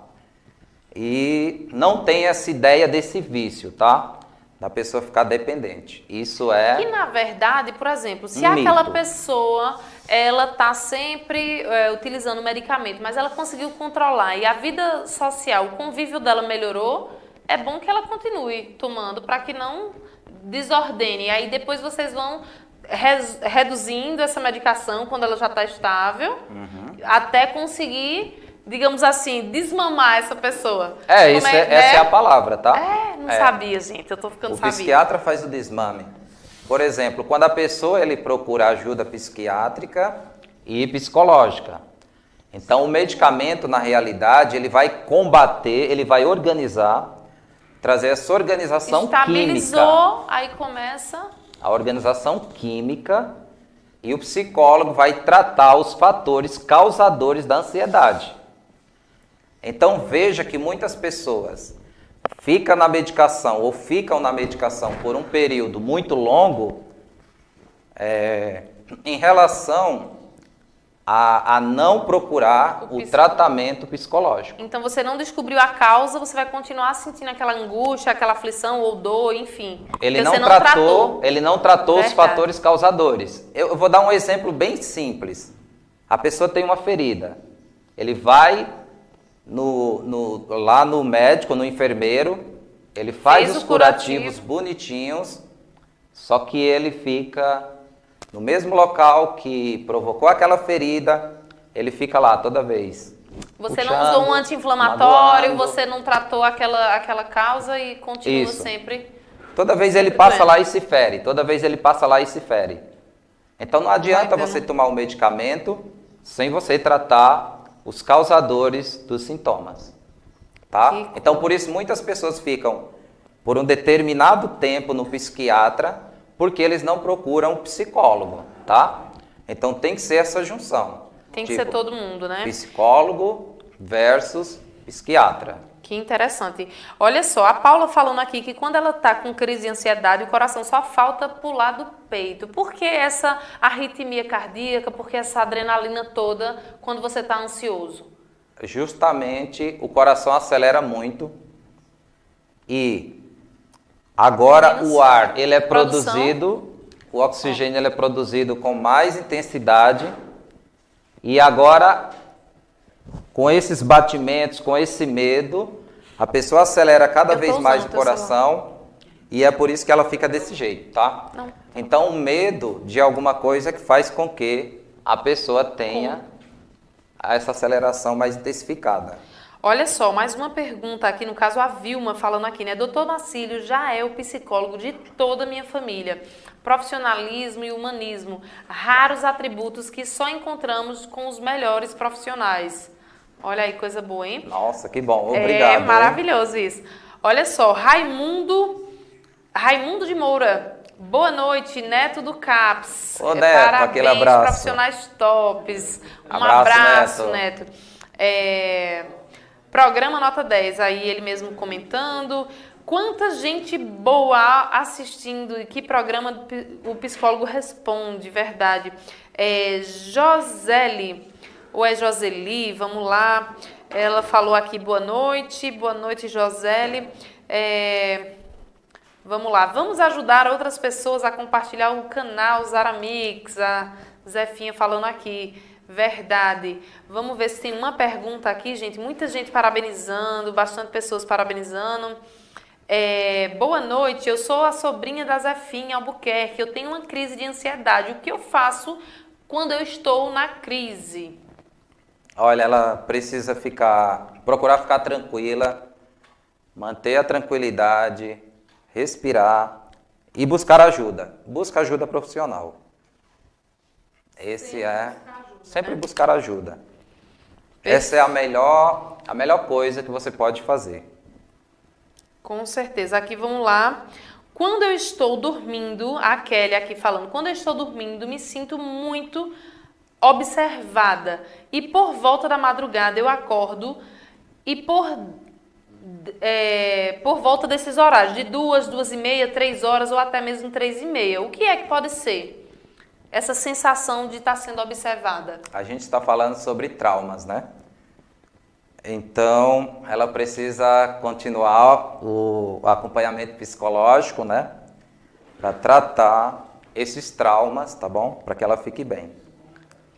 E não tenha essa ideia desse vício, tá? Da pessoa ficar dependente. Isso é... E na verdade, por exemplo, se aquela pessoa, ela está sempre utilizando medicamento, mas ela conseguiu controlar e a vida social, o convívio dela melhorou, é bom que ela continue tomando para que não desordene. E aí depois vocês vão reduzindo essa medicação quando ela já está estável, até conseguir... digamos assim, desmamar essa pessoa. Essa é a palavra, tá? Não sabia, gente, eu tô ficando sabida. O psiquiatra faz o desmame. Por exemplo, quando a pessoa ele procura ajuda psiquiátrica e psicológica. Então, o medicamento, na realidade, ele vai combater, ele vai organizar, trazer essa organização Estabilizou, química. Aí começa... A organização química e o psicólogo vai tratar os fatores causadores da ansiedade. Então veja que muitas pessoas ficam na medicação por um período muito longo em relação a não procurar o tratamento psicológico. Então você não descobriu a causa, você vai continuar sentindo aquela angústia, aquela aflição ou dor, enfim. Ele não tratou os fatores causadores. Eu vou dar um exemplo bem simples. A pessoa tem uma ferida. Ele vai lá no médico, no enfermeiro, ele faz os curativos bonitinhos, só que ele fica no mesmo local que provocou aquela ferida, ele fica lá toda vez. Você puxando, não usou um anti-inflamatório, você não tratou aquela causa e continua sempre... Toda vez ele passa lá e se fere, toda vez ele passa lá e se fere. Então não adianta você tomar um medicamento sem você tratar os causadores dos sintomas, tá? Então por isso muitas pessoas ficam por um determinado tempo no psiquiatra porque eles não procuram um psicólogo, tá? Então tem que ser essa junção. Tem que ser todo mundo, né? Psicólogo versus psiquiatra. Que interessante. Olha só, a Paula falando aqui que quando ela está com crise de ansiedade, o coração só falta pular do peito. Por que essa arritmia cardíaca? Por que essa adrenalina toda quando você está ansioso? Justamente o coração acelera muito e agora o ar ele é produzido, o oxigênio ele é produzido com mais intensidade e agora com esses batimentos, com esse medo, a pessoa acelera cada vez mais o coração e é por isso que ela fica desse jeito, tá? Não. Então, o medo de alguma coisa que faz com que a pessoa tenha essa aceleração mais intensificada. Olha só, mais uma pergunta aqui, no caso a Vilma falando aqui, né? Doutor Marcílio já é o psicólogo de toda a minha família. Profissionalismo e humanismo, raros atributos que só encontramos com os melhores profissionais. Olha aí, coisa boa, hein? Nossa, que bom. Obrigado. É maravilhoso isso. Olha só, Raimundo de Moura. Boa noite, Neto do CAPS. Ô, Neto, parabéns, aquele abraço. Profissionais tops. Um abraço, Neto. Programa nota 10, aí ele mesmo comentando. Quanta gente boa assistindo e que programa o psicólogo responde, verdade. Joseli... Ou é Joseli? Vamos lá. Ela falou aqui, boa noite, Joseli. Vamos lá, vamos ajudar outras pessoas a compartilhar o canal Zaramix, a Zefinha falando aqui, verdade. Vamos ver se tem uma pergunta aqui, gente, muita gente parabenizando, bastante pessoas parabenizando. Boa noite, eu sou a sobrinha da Zefinha Albuquerque, eu tenho uma crise de ansiedade, o que eu faço quando eu estou na crise? Olha, ela precisa procurar ficar tranquila, manter a tranquilidade, respirar e buscar ajuda. Busca ajuda profissional. Sempre buscar ajuda. Essa é a melhor coisa que você pode fazer. Com certeza. Aqui vamos lá. Quando eu estou dormindo, a Kelly aqui falando, quando eu estou dormindo, me sinto muito observada e por volta da madrugada eu acordo e por volta desses horários, de 2, 2h30, 3 horas ou até mesmo 3h30. O que é que pode ser essa sensação de estar sendo observada? A gente está falando sobre traumas, né? Então, ela precisa continuar o acompanhamento psicológico, né? Para tratar esses traumas, tá bom? Para que ela fique bem.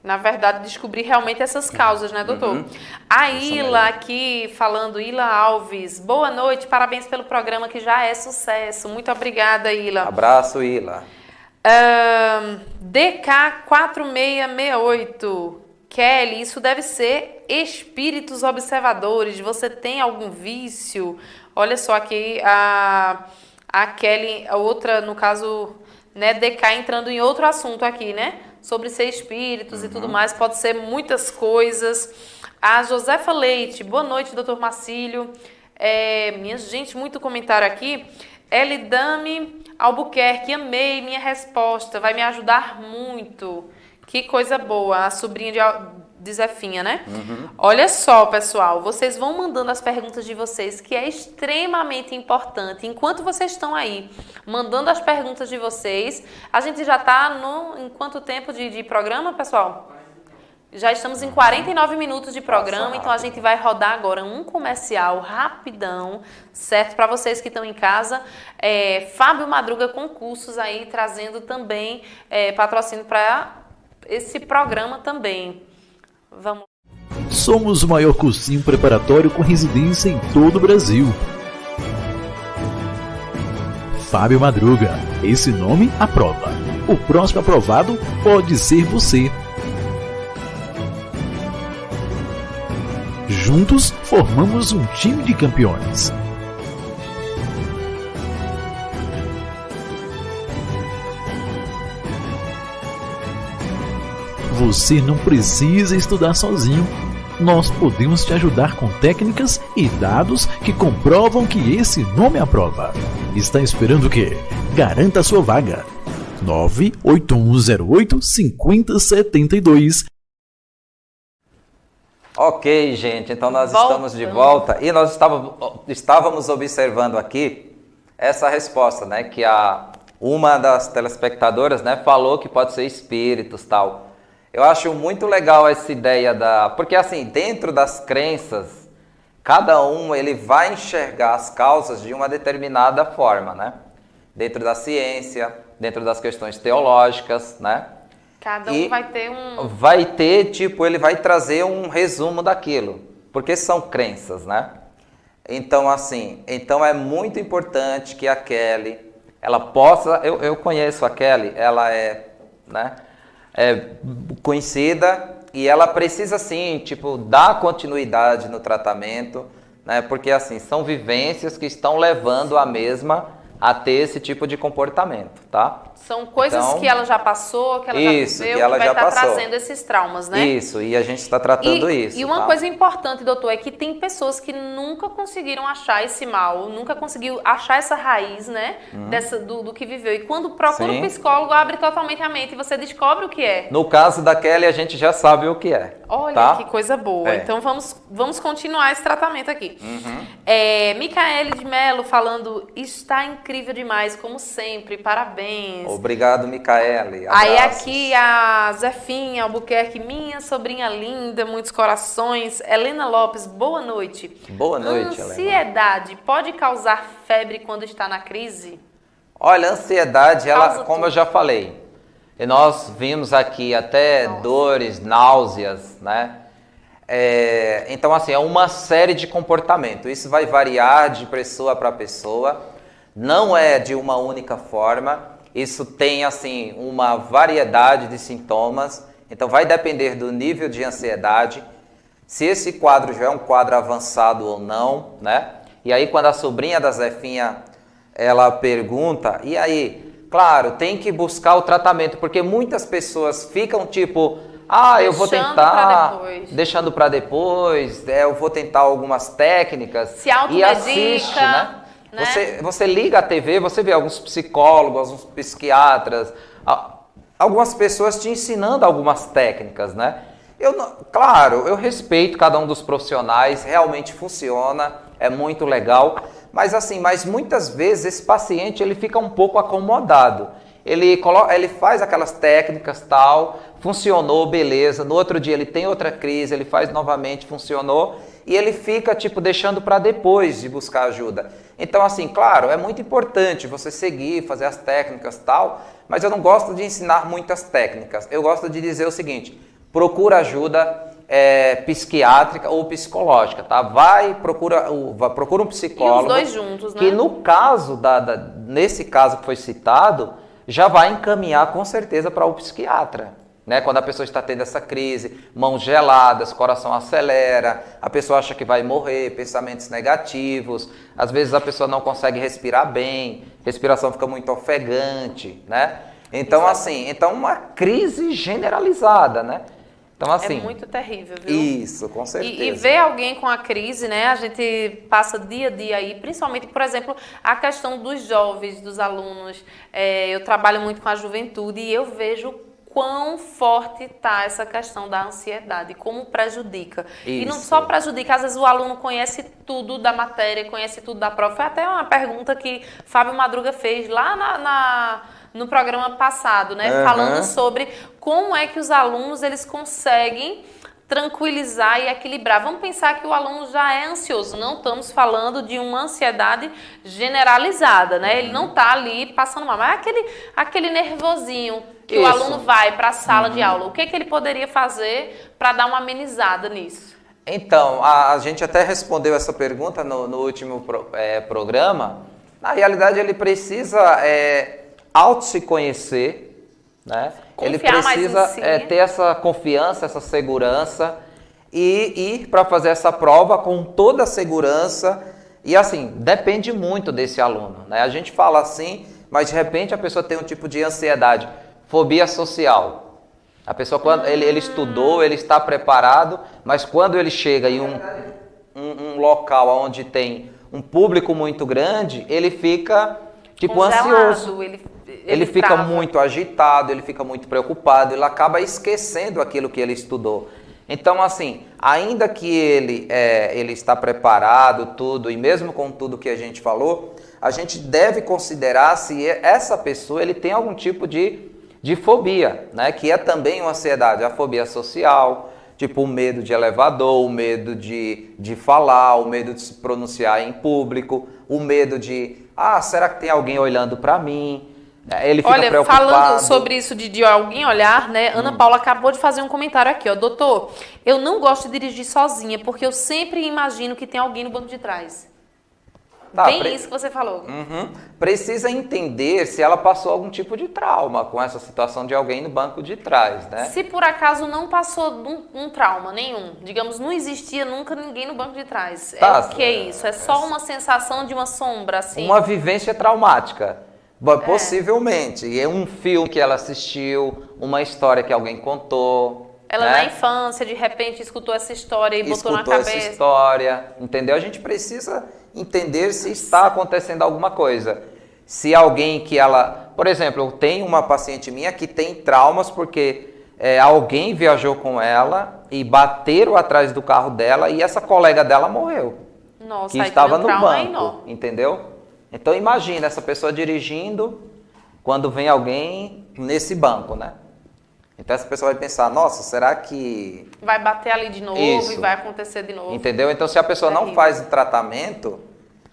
Na verdade, descobrir realmente essas causas, né, doutor? A Ila aqui falando, Ila Alves. Boa noite, parabéns pelo programa que já é sucesso. Muito obrigada, Ila. Abraço, Ila. DK4668. Kelly, isso deve ser espíritos observadores. Você tem algum vício? Olha só aqui a Kelly, a outra, no caso, né, DK entrando em outro assunto aqui, né? Sobre ser espíritos e tudo mais, pode ser muitas coisas. A Josefa Leite, boa noite, doutor Marcílio. Minha gente, muito comentário aqui. Elidame Albuquerque, amei minha resposta, vai me ajudar muito. Que coisa boa, a sobrinha de Zefinha, né? Olha só, pessoal, vocês vão mandando as perguntas de vocês, que é extremamente importante. Enquanto vocês estão aí mandando as perguntas de vocês, a gente já está em quanto tempo de programa, pessoal? Já estamos em 49 minutos de programa, então a gente vai rodar agora um comercial rapidão, certo? Para vocês que estão em casa, Fábio Madruga Concursos aí, trazendo também patrocínio para esse programa também. Vamos. Somos o maior cursinho preparatório com residência em todo o Brasil. Fábio Madruga, esse nome aprova. O próximo aprovado pode ser você. Juntos formamos um time de campeões. Você não precisa estudar sozinho. Nós podemos te ajudar com técnicas e dados que comprovam que esse nome aprova. Está esperando o quê? Garanta sua vaga. 98108-5072. Ok, gente, então nós estamos de volta e nós estávamos observando aqui essa resposta, né, que uma das telespectadoras, né, falou que pode ser espíritos, tal. Eu acho muito legal essa ideia porque assim, dentro das crenças, cada um ele vai enxergar as causas de uma determinada forma, né? Dentro da ciência, dentro das questões teológicas, né? Cada um vai ter ele vai trazer um resumo daquilo, porque são crenças, né? Então, assim, é muito importante que a Kelly, ela possa, eu conheço a Kelly, ela é, né, conhecida e ela precisa, sim, tipo, dar continuidade no tratamento, né? Porque, assim, são vivências que estão levando a mesma a ter esse tipo de comportamento, tá? São coisas que ela já passou, que ela já viveu, que vai estar trazendo esses traumas, né? Isso, e a gente está tratando isso. E uma coisa importante, doutor, é que tem pessoas que nunca conseguiram achar esse mal, nunca conseguiu achar essa raiz, né? Do que viveu. E quando procura um psicólogo, abre totalmente a mente e você descobre o que é. No caso da Kelly, a gente já sabe o que é. Olha, tá? Que coisa boa. Então vamos continuar esse tratamento aqui. Micaele de Mello falando, está incrível demais, como sempre, parabéns. Obrigado, Micaele. Aí aqui a Zefinha Albuquerque, minha sobrinha linda, muitos corações. Helena Lopes, boa noite. Boa noite, Helena. Ansiedade pode causar febre quando está na crise? Olha, a ansiedade, como eu já falei, e nós vimos aqui até dores, náuseas, né? Então, assim, é uma série de comportamento. Isso vai variar de pessoa para pessoa, não é de uma única forma. Isso tem, assim, uma variedade de sintomas. Então, vai depender do nível de ansiedade, se esse quadro já é um quadro avançado ou não, né? E aí, quando a sobrinha da Zefinha, ela pergunta, e aí? Claro, tem que buscar o tratamento, porque muitas pessoas ficam tipo, eu vou tentar, deixando para depois, eu vou tentar algumas técnicas, se automedica, e assiste, né? Você liga a TV, você vê alguns psicólogos, alguns psiquiatras, algumas pessoas te ensinando algumas técnicas, né? Claro, eu respeito cada um dos profissionais, realmente funciona, é muito legal, mas assim, muitas vezes esse paciente ele fica um pouco acomodado. Ele faz aquelas técnicas tal, funcionou, beleza, no outro dia ele tem outra crise, ele faz novamente, funcionou, e ele fica tipo deixando para depois de buscar ajuda. Então assim, claro, é muito importante você seguir, fazer as técnicas tal, mas eu não gosto de ensinar muitas técnicas. Eu gosto de dizer o seguinte, procura ajuda psiquiátrica ou psicológica, tá? Procura um psicólogo. E os dois juntos, né? Que no caso, nesse caso que foi citado, já vai encaminhar com certeza para o psiquiatra, né? Quando a pessoa está tendo essa crise, mãos geladas, coração acelera, a pessoa acha que vai morrer, pensamentos negativos, às vezes a pessoa não consegue respirar bem, respiração fica muito ofegante, né? Então, assim, uma crise generalizada, né? Então, assim, é muito terrível, viu? Isso, com certeza. E ver alguém com a crise, né? A gente passa dia a dia aí, principalmente, por exemplo, a questão dos jovens, dos alunos. Eu trabalho muito com a juventude e eu vejo quão forte está essa questão da ansiedade, como prejudica. Isso. E não só prejudica, às vezes o aluno conhece tudo da matéria, conhece tudo da prova. Foi até uma pergunta que Fábio Madruga fez lá no programa passado, né? Falando sobre como é que os alunos eles conseguem tranquilizar e equilibrar. Vamos pensar que o aluno já é ansioso. Não estamos falando de uma ansiedade generalizada, né? Ele não está ali passando mal, mas aquele nervosinho que o aluno vai para a sala de aula. O que ele poderia fazer para dar uma amenizada nisso? Então, a gente até respondeu essa pergunta no último programa. Na realidade, ele precisa se conhecer, né? Ele precisa ter essa confiança, essa segurança e ir para fazer essa prova com toda a segurança. E assim, depende muito desse aluno, né? A gente fala assim, mas de repente a pessoa tem um tipo de ansiedade, fobia social. A pessoa, quando ele estudou, ele está preparado, mas quando ele chega em um local onde tem um público muito grande, ele fica tipo congelado, ansioso. Ele fica muito agitado, ele fica muito preocupado, ele acaba esquecendo aquilo que ele estudou. Então, assim, ainda que ele está preparado, tudo, e mesmo com tudo que a gente falou, a gente deve considerar se essa pessoa ele tem algum tipo de fobia, né? Que é também uma ansiedade, a fobia social, tipo o medo de elevador, o medo de falar, o medo de se pronunciar em público, o medo de, será que tem alguém olhando para mim? Ele fica preocupado. Falando sobre isso de alguém olhar, né? Ana Paula acabou de fazer um comentário aqui, ó. Doutor, eu não gosto de dirigir sozinha, porque eu sempre imagino que tem alguém no banco de trás. Bem isso que você falou. Precisa entender se ela passou algum tipo de trauma com essa situação de alguém no banco de trás, né? Se por acaso não passou um trauma nenhum, digamos, não existia nunca ninguém no banco de trás. O que é isso? É só uma sensação de uma sombra, assim? Uma vivência traumática. Possivelmente. É um filme que ela assistiu, uma história que alguém contou. Ela né? Na infância, de repente, escutou essa história e botou na cabeça. Essa história, entendeu? A gente precisa entender se está acontecendo alguma coisa. Se alguém que ela... Por exemplo, eu tenho uma paciente minha que tem traumas porque alguém viajou com ela e bateram atrás do carro dela e essa colega dela morreu. Nossa, que estava no banco, entendeu? Então imagina essa pessoa dirigindo quando vem alguém nesse banco, né? Então essa pessoa vai pensar, nossa, será que... vai bater ali de novo e vai acontecer de novo. Entendeu? Então se a pessoa não faz o tratamento,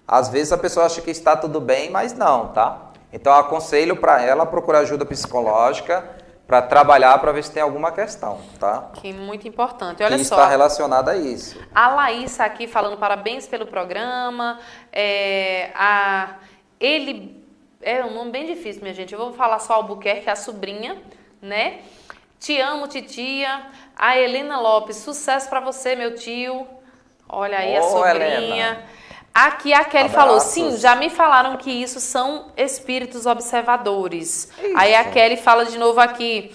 às vezes a pessoa acha que está tudo bem, mas não, tá? Então eu aconselho para ela procurar ajuda psicológica para trabalhar, para ver se tem alguma questão, tá? Que muito importante. Olha que só. está relacionada a isso. A Laísa aqui falando parabéns pelo programa. É um nome bem difícil, minha gente. Eu vou falar só Albuquerque, a sobrinha, né? Te amo, titia. A Helena Lopes, sucesso para você, meu tio. Olha aí a sobrinha. Helena. Aqui a Kelly falou, sim, já me falaram que isso são espíritos observadores. Isso. Aí a Kelly fala de novo aqui,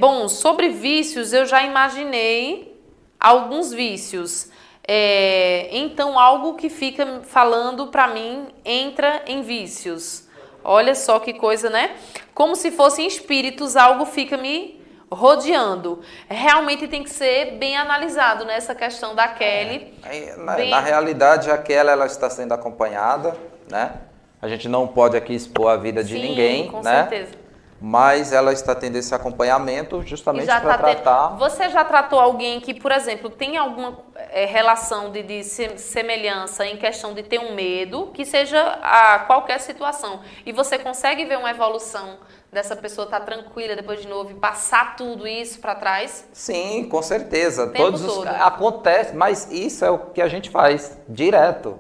bom, sobre vícios eu já imaginei alguns vícios. Então algo que fica falando pra mim entra em vícios. Olha só que coisa, né? Como se fossem espíritos, algo fica me rodeando. Realmente tem que ser bem analisado nessa questão da Kelly. Na realidade, a Kelly ela está sendo acompanhada, né? A gente não pode aqui expor a vida de ninguém, com né? certeza. Mas ela está tendo esse acompanhamento justamente para tratar... Você já tratou alguém que, por exemplo, tem alguma relação de semelhança em questão de ter um medo, que seja a qualquer situação, e você consegue ver uma evolução dessa pessoa estar tranquila depois de novo e passar tudo isso para trás? Sim, com certeza. Acontece, mas isso é o que a gente faz direto.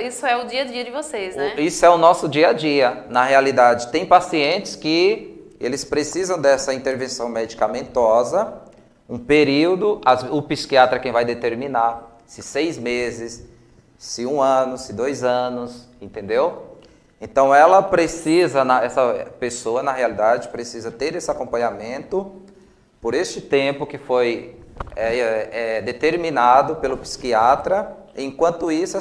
Isso é o dia a dia de vocês, né? Isso é o nosso dia a dia, na realidade. Tem pacientes que eles precisam dessa intervenção medicamentosa, um período, o psiquiatra é quem vai determinar, se 6 meses, se 1 ano, se 2 anos, entendeu? Então ela precisa, essa pessoa na realidade precisa ter esse acompanhamento por este tempo que foi determinado pelo psiquiatra, enquanto isso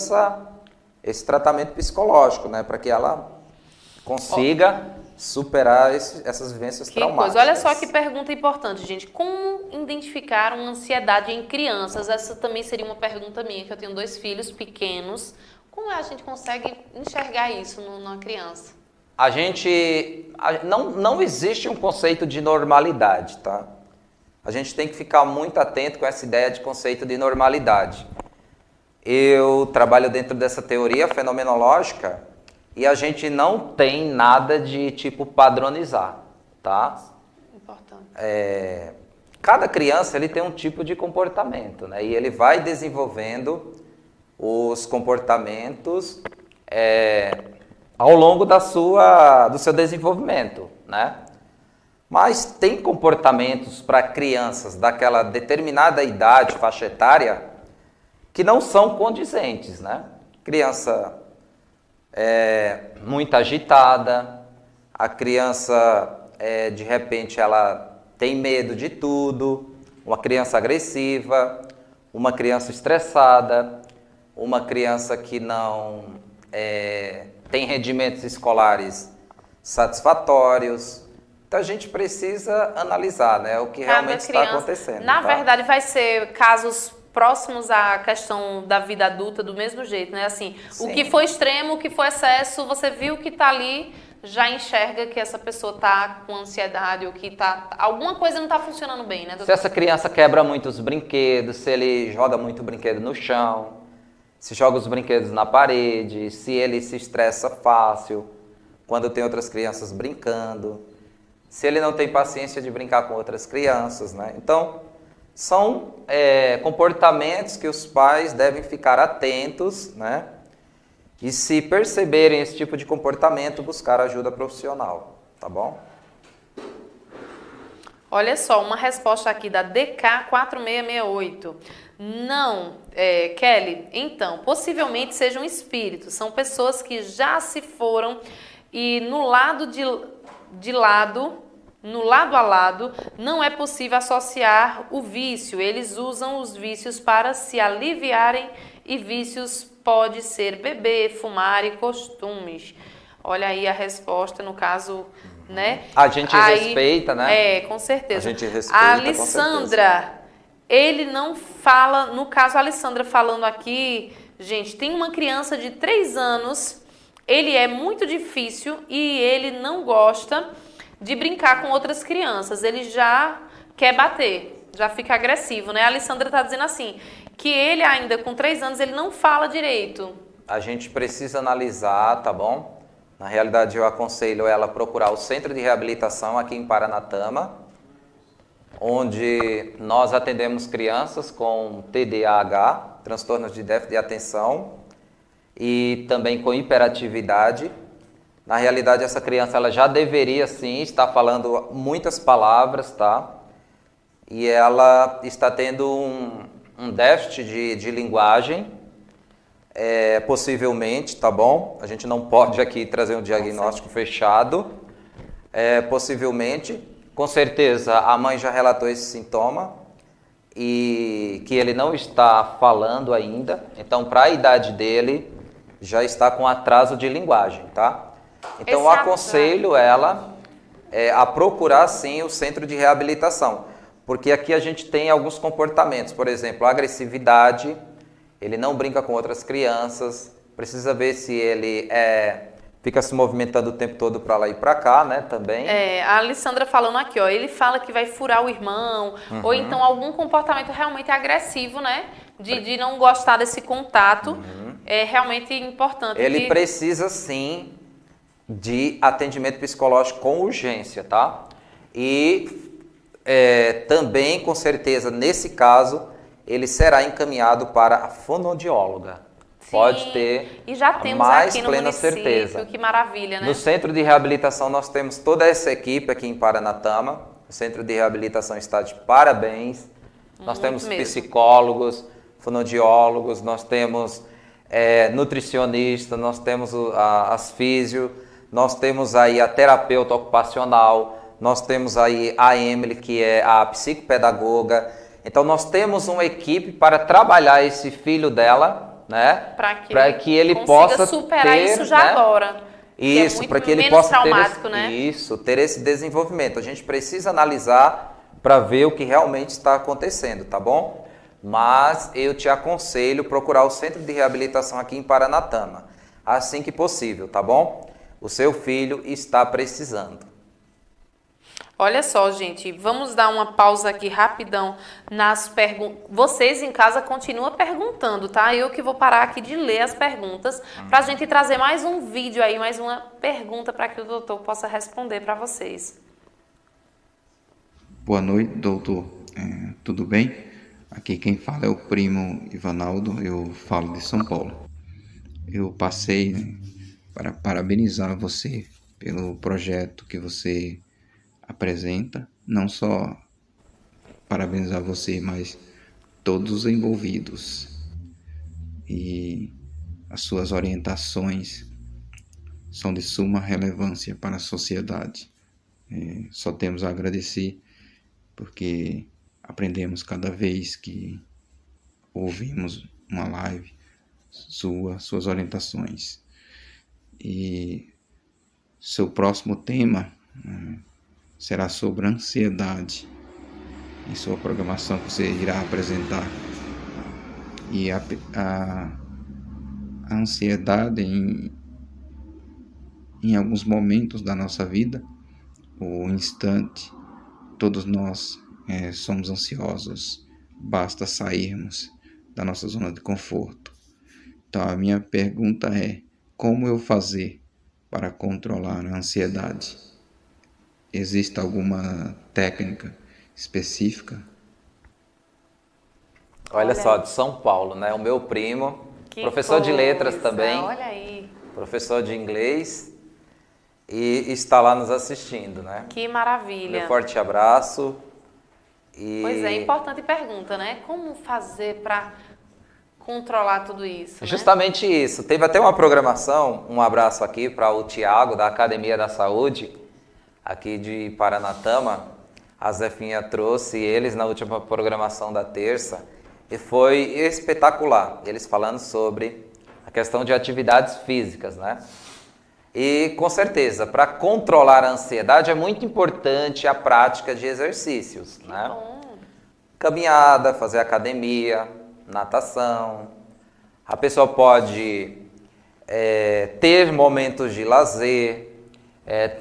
esse tratamento psicológico, né, para que ela consiga superar essas vivências traumáticas. Olha só que pergunta importante, gente. Como identificar uma ansiedade em crianças? Essa também seria uma pergunta minha, que eu tenho 2 filhos pequenos. Como a gente consegue enxergar isso numa criança? Não existe um conceito de normalidade, tá? A gente tem que ficar muito atento com essa ideia de conceito de normalidade. Eu trabalho dentro dessa teoria fenomenológica e a gente não tem nada de tipo padronizar, tá? Importante. Cada criança ele tem um tipo de comportamento, né? E ele vai desenvolvendo os comportamentos ao longo do seu desenvolvimento, né? Mas tem comportamentos para crianças daquela determinada idade, faixa etária, que não são condizentes, né? Criança muito agitada, a criança, de repente, ela tem medo de tudo, uma criança agressiva, uma criança estressada, uma criança que não tem rendimentos escolares satisfatórios. Então a gente precisa analisar, né, o que realmente está acontecendo. Na verdade, vai ser casos próximos à questão da vida adulta do mesmo jeito, né? Assim, sim. O que foi extremo, o que foi excesso, você viu que está ali, já enxerga que essa pessoa está com ansiedade ou que alguma coisa não está funcionando bem, né, doutor? Se essa criança quebra muitos brinquedos, se ele joga muito brinquedo no chão, se joga os brinquedos na parede, se ele se estressa fácil quando tem outras crianças brincando, se ele não tem paciência de brincar com outras crianças, né? Então, são comportamentos que os pais devem ficar atentos, né? E se perceberem esse tipo de comportamento, buscar ajuda profissional, tá bom? Olha só, uma resposta aqui da DK4668. Não, Kelly, então, possivelmente sejam espíritos, são pessoas que já se foram e no lado a lado, não é possível associar o vício. Eles usam os vícios para se aliviarem e vícios pode ser beber, fumar e costumes. Olha aí a resposta, no caso, né? A gente respeita, né? Com certeza. A gente respeita, a Alessandra, ele não fala, no caso a Alessandra falando aqui, gente, tem uma criança de 3 anos, ele é muito difícil e ele não gosta de brincar com outras crianças, ele já quer bater, já fica agressivo, né? A Alessandra está dizendo assim, que ele ainda com 3 anos, ele não fala direito. A gente precisa analisar, tá bom? Na realidade, eu aconselho ela a procurar o Centro de Reabilitação aqui em Paranatama, onde nós atendemos crianças com TDAH, transtornos de déficit de atenção, e também com hiperatividade. Na realidade, essa criança ela já deveria, sim, estar falando muitas palavras, tá? E ela está tendo um déficit de linguagem, possivelmente, tá bom? A gente não pode aqui trazer um diagnóstico fechado. Possivelmente, com certeza, a mãe já relatou esse sintoma e que ele não está falando ainda. Então, para a idade dele, já está com atraso de linguagem, tá? Então, eu aconselho ela a procurar, sim, o centro de reabilitação. Porque aqui a gente tem alguns comportamentos, por exemplo, a agressividade, ele não brinca com outras crianças, precisa ver se ele fica se movimentando o tempo todo para lá e para cá, né, também. A Alessandra falando aqui, ó, ele fala que vai furar o irmão, ou então algum comportamento realmente agressivo, né, de não gostar desse contato, é realmente importante. Ele precisa, sim, de atendimento psicológico com urgência, tá? E também, com certeza, nesse caso, ele será encaminhado para a fonoaudióloga. Sim, pode ter e já temos mais aqui no plena município, certeza. Que maravilha, né? No Centro de Reabilitação nós temos toda essa equipe aqui em Paranatama. O Centro de Reabilitação está de parabéns. Nós temos psicólogos, fonoaudiólogos, nós temos nutricionista, nós temos as físio, nós temos aí a terapeuta ocupacional, nós temos aí a Emily, que é a psicopedagoga. Então nós temos uma equipe para trabalhar esse filho dela, né? Para que ele possa superar ter, isso já, né? Agora. Isso, para que ele possa ter esse desenvolvimento. A gente precisa analisar para ver o que realmente está acontecendo, tá bom? Mas eu te aconselho procurar o Centro de Reabilitação aqui em Paranatama, assim que possível, tá bom? O seu filho está precisando. Olha só, gente, vamos dar uma pausa aqui rapidão nas perguntas. Vocês em casa continuam perguntando, tá? Eu que vou parar aqui de ler as perguntas para a gente trazer mais um vídeo aí, mais uma pergunta para que o doutor possa responder para vocês. Boa noite, doutor. Tudo bem? Aqui quem fala é o primo Ivanaldo, eu falo de São Paulo. Eu passei, né, para parabenizar você pelo projeto que você apresenta, não só parabenizar você, mas todos os envolvidos. E as suas orientações são de suma relevância para a sociedade. Só temos a agradecer porque aprendemos cada vez que ouvimos uma live suas orientações. E seu próximo tema será sobre ansiedade em sua programação que você irá apresentar. E a ansiedade em alguns momentos da nossa vida, o instante, todos nós somos ansiosos, basta sairmos da nossa zona de conforto. Então a minha pergunta é: como eu fazer para controlar a ansiedade? Existe alguma técnica específica? Olha só, de São Paulo, né? O meu primo, professor de letras também, olha aí. Professor de inglês, e está lá nos assistindo, né? Que maravilha. Meu forte abraço. Pois é, importante pergunta, né? Como fazer para controlar tudo isso? Justamente isso. Teve até uma programação, um abraço aqui para o Tiago, da Academia da Saúde, aqui de Paranatama. A Zefinha trouxe eles na última programação da terça e foi espetacular. Eles falando sobre a questão de atividades físicas, né? E com certeza, para controlar a ansiedade é muito importante a prática de exercícios, né? Bom. Caminhada, fazer academia, natação. A pessoa pode ter momentos de lazer,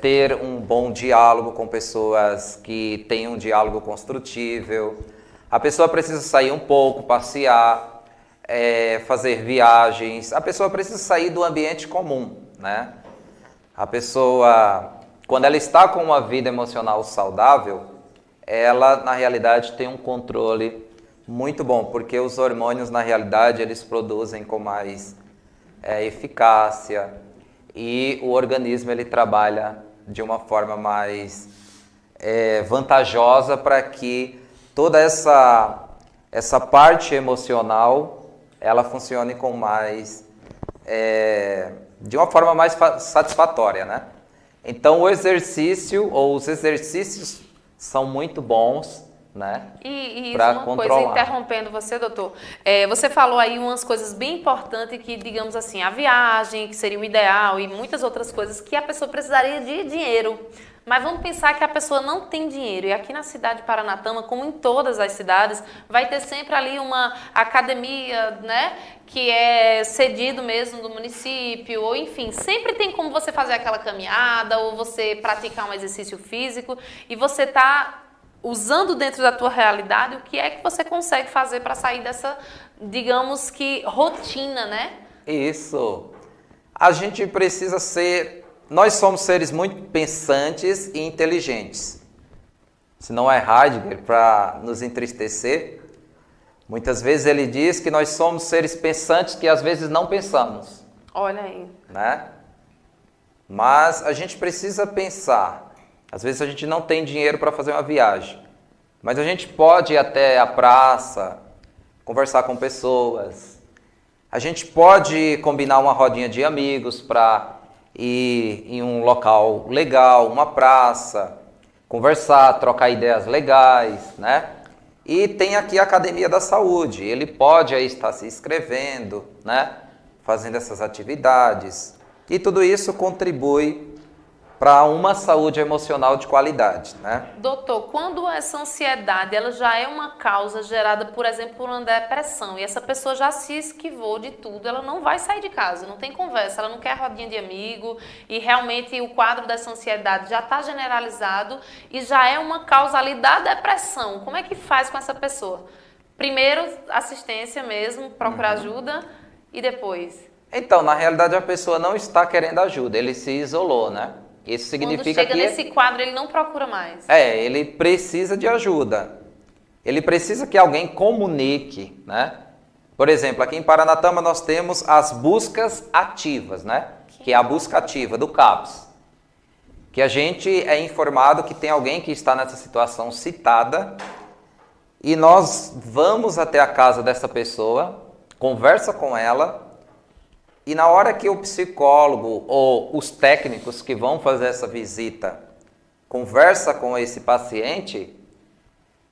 ter um bom diálogo com pessoas que tenham um diálogo construtível. A pessoa precisa sair um pouco, passear, fazer viagens. A pessoa precisa sair do ambiente comum, né? A pessoa, quando ela está com uma vida emocional saudável, ela, na realidade, tem um controle muito bom, porque os hormônios, na realidade, eles produzem com mais eficácia e o organismo, ele trabalha de uma forma mais vantajosa para que toda essa parte emocional, ela funcione com mais, de uma forma mais satisfatória, né? Então o exercício ou os exercícios são muito bons, né? E pra uma controlar. coisa, interrompendo você, doutor, você falou aí umas coisas bem importantes que, digamos assim, a viagem, que seria o ideal, e muitas outras coisas que a pessoa precisaria de dinheiro. Mas vamos pensar que a pessoa não tem dinheiro. E aqui na cidade de Paranatama, como em todas as cidades, vai ter sempre ali uma academia, né? Que é cedido mesmo do município, ou enfim, sempre tem como você fazer aquela caminhada, ou você praticar um exercício físico, e você está usando dentro da tua realidade o que é que você consegue fazer para sair dessa, digamos que, rotina, né? Isso. A gente precisa ser... Nós somos seres muito pensantes e inteligentes. Se não é Heidegger, para nos entristecer, muitas vezes ele diz que nós somos seres pensantes que às vezes não pensamos. Olha aí. Né? Mas a gente precisa pensar. Às vezes a gente não tem dinheiro para fazer uma viagem, mas a gente pode ir até a praça, conversar com pessoas. A gente pode combinar uma rodinha de amigos para ir em um local legal, uma praça, conversar, trocar ideias legais, né? E tem aqui a Academia da Saúde, ele pode aí estar se inscrevendo, né? Fazendo essas atividades. E tudo isso contribui para uma saúde emocional de qualidade, né? Doutor, quando essa ansiedade ela já é uma causa gerada, por exemplo, por uma depressão, e essa pessoa já se esquivou de tudo, ela não vai sair de casa, não tem conversa, ela não quer rodinha de amigo, e realmente o quadro dessa ansiedade já está generalizado e já é uma causa ali da depressão. Como é que faz com essa pessoa? Primeiro, assistência mesmo, procurar ajuda, e depois? Então, na realidade, a pessoa não está querendo ajuda, ele se isolou, né? Isso significa quando chega nesse quadro, ele não procura mais. Ele precisa de ajuda. Ele precisa que alguém comunique, né? Por exemplo, aqui em Paranatama nós temos as buscas ativas, né? Que é a busca ativa do CAPS. Que a gente é informado que tem alguém que está nessa situação citada e nós vamos até a casa dessa pessoa, conversa com ela. E na hora que o psicólogo ou os técnicos que vão fazer essa visita conversa com esse paciente,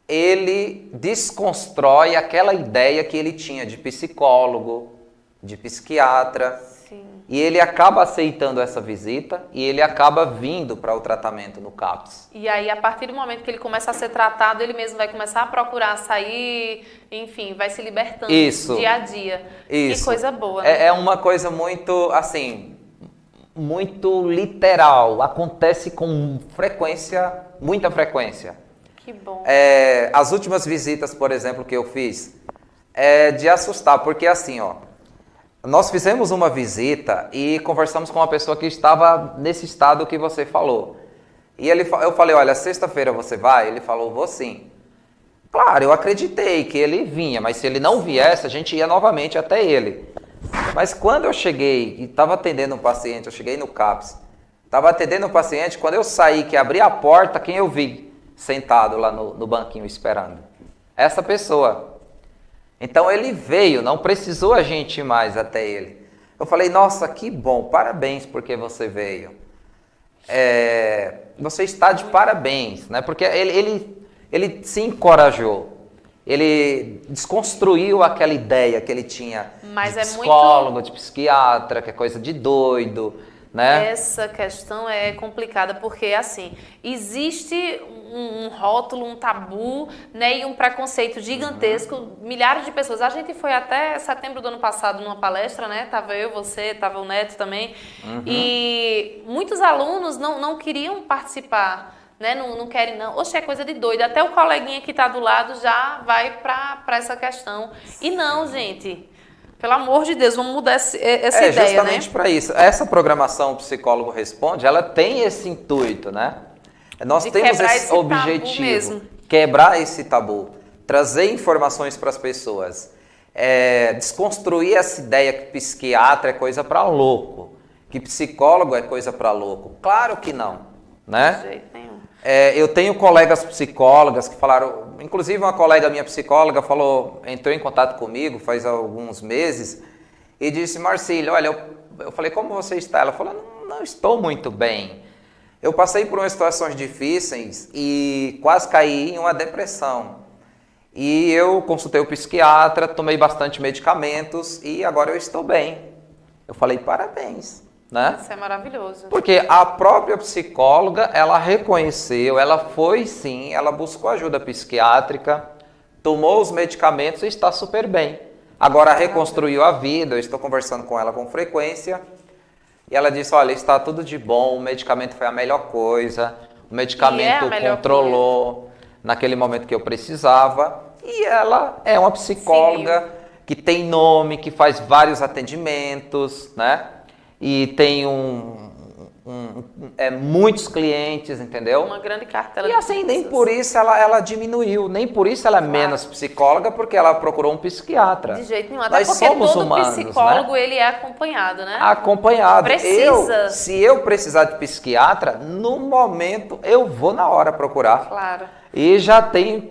ele desconstrói aquela ideia que ele tinha de psicólogo, de psiquiatra. Sim. E ele acaba aceitando essa visita e ele acaba vindo para o tratamento no CAPS. E aí, a partir do momento que ele começa a ser tratado, ele mesmo vai começar a procurar sair, enfim, vai se libertando dia a dia. Isso. Que coisa boa, né? É uma coisa muito, assim, muito literal. Acontece com frequência, muita frequência. Que bom. As últimas visitas, por exemplo, que eu fiz, é de assustar, porque assim, ó, nós fizemos uma visita e conversamos com uma pessoa que estava nesse estado que você falou. E eu falei, olha, sexta-feira você vai? Ele falou, vou sim. Claro, eu acreditei que ele vinha, mas se ele não viesse, a gente ia novamente até ele. Mas quando eu cheguei e estava atendendo um paciente, eu cheguei no CAPS, estava atendendo um paciente, quando eu saí, que abri a porta, quem eu vi sentado lá no banquinho esperando? Essa pessoa. Então ele veio, não precisou a gente ir mais até ele. Eu falei, nossa, que bom, parabéns porque você veio. Você está de parabéns, né? Porque ele se encorajou. Ele desconstruiu aquela ideia que ele tinha de psicólogo, de psiquiatra, que é coisa de doido, né? Essa questão é complicada porque, assim, existe um rótulo, um tabu, né, e um preconceito gigantesco. Milhares de pessoas. A gente foi até setembro do ano passado numa palestra, né? Tava eu, você, tava o Neto também. E muitos alunos não queriam participar, né? Não querem, não. Oxe, é coisa de doido. Até o coleguinha que está do lado já vai para essa questão. E não, gente. Pelo amor de Deus, vamos mudar essa ideia, né? Justamente para isso. Essa programação O Psicólogo Responde, ela tem esse intuito, né? Nós temos esse objetivo, quebrar esse tabu, trazer informações para as pessoas, desconstruir essa ideia que psiquiatra é coisa para louco, que psicólogo é coisa para louco. Claro que não, né? De jeito nenhum. Eu tenho colegas psicólogas que falaram, inclusive uma colega minha psicóloga entrou em contato comigo faz alguns meses e disse, Marcílio, olha, eu falei, como você está? Ela falou, não estou muito bem. Eu passei por umas situações difíceis e quase caí em uma depressão. E eu consultei o psiquiatra, tomei bastante medicamentos e agora eu estou bem. Eu falei, parabéns. Né? Isso é maravilhoso. Porque a própria psicóloga, ela reconheceu, ela foi sim, ela buscou ajuda psiquiátrica, tomou os medicamentos e está super bem. Agora reconstruiu a vida, eu estou conversando com ela com frequência. E ela disse, olha, está tudo de bom, o medicamento foi a melhor coisa, o medicamento controlou naquele momento que eu precisava. E ela é uma psicóloga que tem nome, que faz vários atendimentos, né? E tem muitos clientes, entendeu? Uma grande cartela. E assim, nem por isso ela diminuiu, nem por isso ela é menos psicóloga, porque ela procurou um psiquiatra. De jeito nenhum, até porque todo humanos, psicólogo, né? Ele é acompanhado, né? Acompanhado. Precisa. Se eu precisar de psiquiatra, no momento eu vou na hora procurar. Claro. E já tem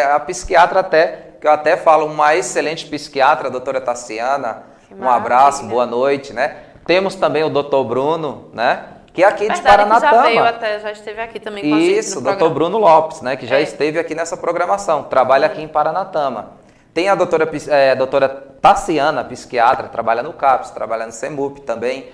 a psiquiatra até, que eu até falo, uma excelente psiquiatra, a doutora Tassiana. Um abraço, boa noite, né? Temos também o Dr. Bruno, né? Que é aqui de Paranatama. Já esteve aqui também com a gente. Isso, o Dr. Bruno Lopes, né? Que já esteve aqui nessa programação. Trabalha aqui em Paranatama. Tem a doutora Tassiana, psiquiatra, trabalha no CAPS, trabalha no CEMUP também.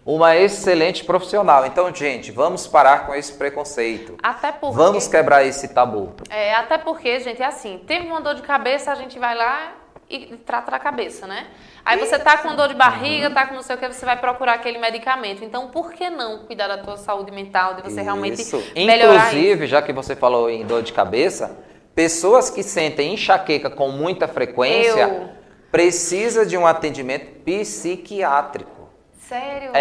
Uma excelente profissional. Então, gente, vamos parar com esse preconceito. Até porque... Vamos quebrar esse tabu. Até porque, gente, é assim, teve uma dor de cabeça, a gente vai lá e trata a cabeça, né? Aí você tá com dor de barriga, tá com não sei o que, você vai procurar aquele medicamento. Então, por que não cuidar da tua saúde mental, de você realmente melhorar isso? Inclusive, já que você falou em dor de cabeça, pessoas que sentem enxaqueca com muita frequência precisam de um atendimento psiquiátrico. Sério?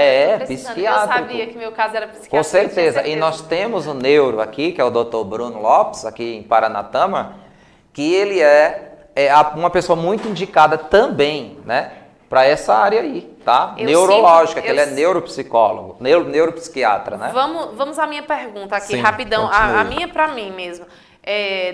Psiquiátrico. Eu sabia que meu caso era psiquiátrico. Com certeza. E nós temos o neuro aqui, que é o Dr. Bruno Lopes, aqui em Paranatama, que ele é uma pessoa muito indicada também, né, para essa área aí, tá? Neurológica, que ele é neuropsicólogo, neuropsiquiatra, né? Vamos à minha pergunta aqui, rapidão. A minha para mim mesmo.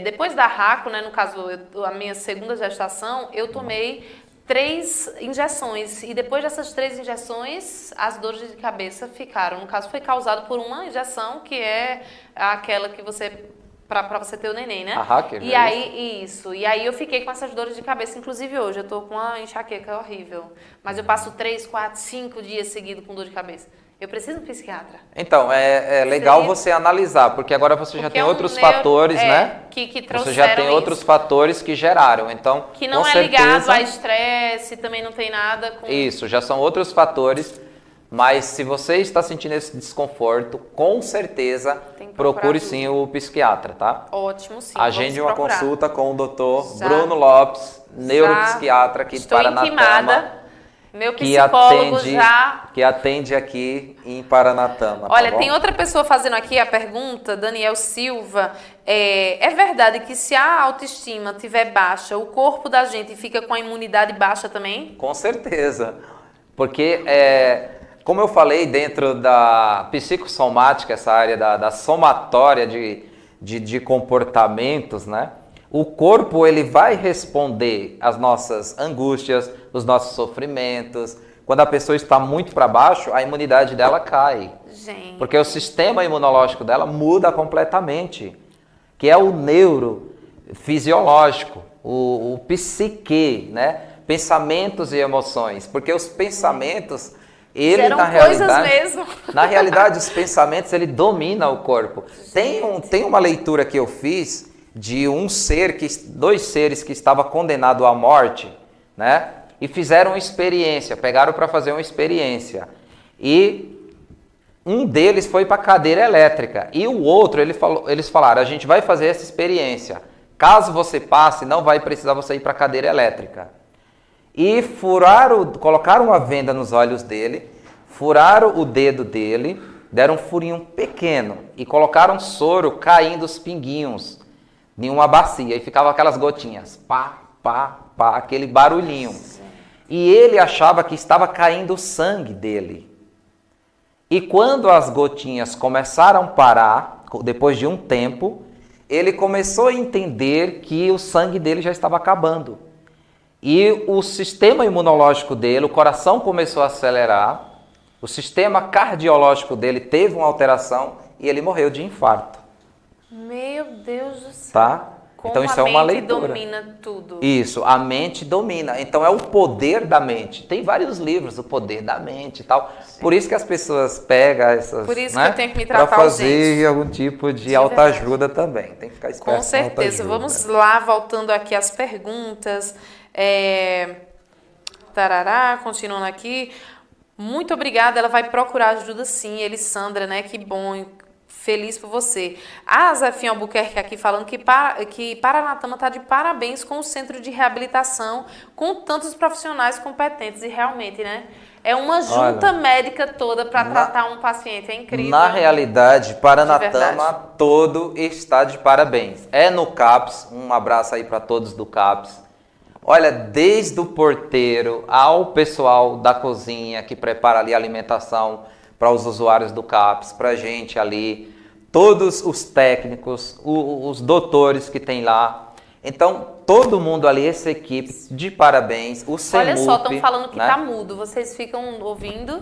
Depois da RACO, né, no caso, a minha segunda gestação, eu tomei 3 injeções. E depois dessas 3 injeções, as dores de cabeça ficaram. No caso, foi causado por uma injeção, que é aquela que você Pra você ter o neném, né? A hacker, e aí, isso. E aí eu fiquei com essas dores de cabeça, inclusive hoje. Eu tô com uma enxaqueca horrível. Mas eu passo 3, 4, 5 dias seguidos com dor de cabeça. Eu preciso de um psiquiatra. Então, é legal você analisar, porque agora você já tem outros fatores, né? Que você já tem outros fatores que geraram, então, que não é ligado a estresse, também não tem nada com... Isso, já são outros fatores, mas se você está sentindo esse desconforto, com certeza, procure sim o psiquiatra, tá? Ótimo, sim. Agende uma consulta com o Dr. Bruno Lopes, neuropsiquiatra aqui de Paranatama. Estou intimada. Meu psicólogo que atende aqui em Paranatama. Olha, tem outra pessoa fazendo aqui a pergunta, Daniel Silva. É verdade que se a autoestima estiver baixa, o corpo da gente fica com a imunidade baixa também? Com certeza. Porque, como eu falei, dentro da psicossomática, essa área da somatória de comportamentos, né? O corpo ele vai responder às nossas angústias, os nossos sofrimentos. Quando a pessoa está muito para baixo, a imunidade dela cai. Gente. Porque o sistema imunológico dela muda completamente, que é o neurofisiológico, o psique, né? Pensamentos e emoções. Porque os pensamentos, ele na realidade os pensamentos ele domina o corpo. Tem uma leitura que eu fiz de dois seres que estavam condenados à morte, né? E fizeram uma experiência, pegaram para fazer uma experiência. E um deles foi para a cadeira elétrica. E o outro, eles falaram, a gente vai fazer essa experiência. Caso você passe, não vai precisar você ir para a cadeira elétrica. E colocaram uma venda nos olhos dele, furaram o dedo dele, deram um furinho pequeno e colocaram soro caindo os pinguinhos em uma bacia e ficava aquelas gotinhas, pá, pá, pá, aquele barulhinho. E ele achava que estava caindo o sangue dele. E quando as gotinhas começaram a parar, depois de um tempo, ele começou a entender que o sangue dele já estava acabando. E o sistema imunológico dele, o coração começou a acelerar, o sistema cardiológico dele teve uma alteração e ele morreu de infarto. Meu Deus do céu. Tá? Então isso é uma leitura. A mente domina tudo. Isso, a mente domina. Então é o poder da mente. Tem vários livros, o poder da mente e tal. Sim. Por isso que as pessoas pegam essas, por isso que eu tenho que me tratar para fazer algum tipo de autoajuda também. Tem que ficar esperto. Com certeza. Vamos lá, voltando aqui às perguntas. Continuando aqui. Muito obrigada. Ela vai procurar ajuda sim, Elisandra, né? Que bom. Feliz por você. A Zefinha Albuquerque aqui falando que Paranatama está de parabéns com o centro de reabilitação, com tantos profissionais competentes. E realmente, né? É uma junta médica toda para tratar um paciente. É incrível. Na realidade, Paranatama todo está de parabéns. É no CAPS. Um abraço aí para todos do CAPS. Olha, desde o porteiro ao pessoal da cozinha que prepara ali a alimentação para os usuários do CAPS, para a gente ali, todos os técnicos, os doutores que tem lá. Então, todo mundo ali, essa equipe, de parabéns. O CEMUP, olha só, estão falando que tá mudo. Vocês ficam ouvindo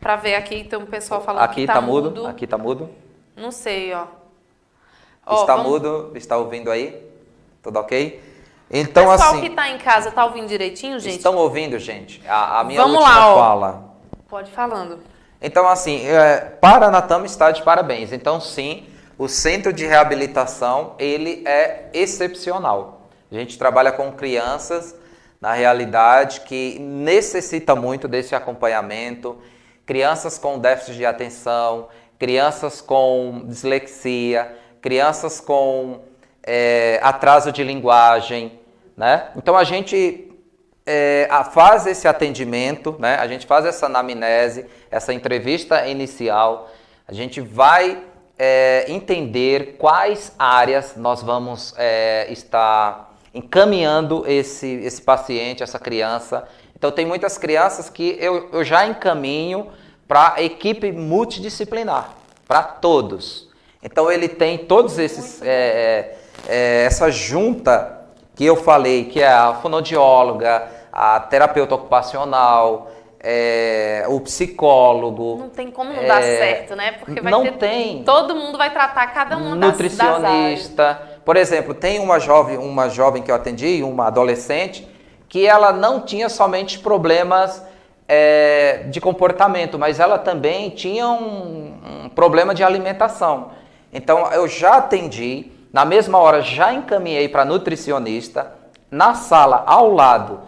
para ver aqui, tem um pessoal falando aqui que tá mudo. Aqui tá mudo? Não sei, ó. Está mudo? Está ouvindo aí? Tudo ok? Então, o pessoal assim, que tá em casa tá ouvindo direitinho, gente? Estão ouvindo, gente? A minha última fala. Pode ir falando. Então, assim, Paranatama está de parabéns. Então, sim, o centro de reabilitação, ele é excepcional. A gente trabalha com crianças, na realidade, que necessita muito desse acompanhamento. Crianças com déficit de atenção, crianças com dislexia, crianças com atraso de linguagem, né? Então, a gente faz esse atendimento, né? A gente faz essa anamnese, essa entrevista inicial, a gente vai entender quais áreas nós vamos estar encaminhando esse paciente, essa criança. Então tem muitas crianças que eu já encaminho para a equipe multidisciplinar, para todos. Então ele tem todos esses, essa junta que eu falei, que é a fonoaudióloga, a terapeuta ocupacional, o psicólogo. Não tem como não dar certo, né? Porque vai não ter, tem. Todo mundo vai tratar cada uma das áreas. Nutricionista. Por exemplo, tem uma jovem que eu atendi, uma adolescente, que ela não tinha somente problemas de comportamento, mas ela também tinha um problema de alimentação. Então, eu já atendi, na mesma hora já encaminhei para nutricionista, na sala ao lado,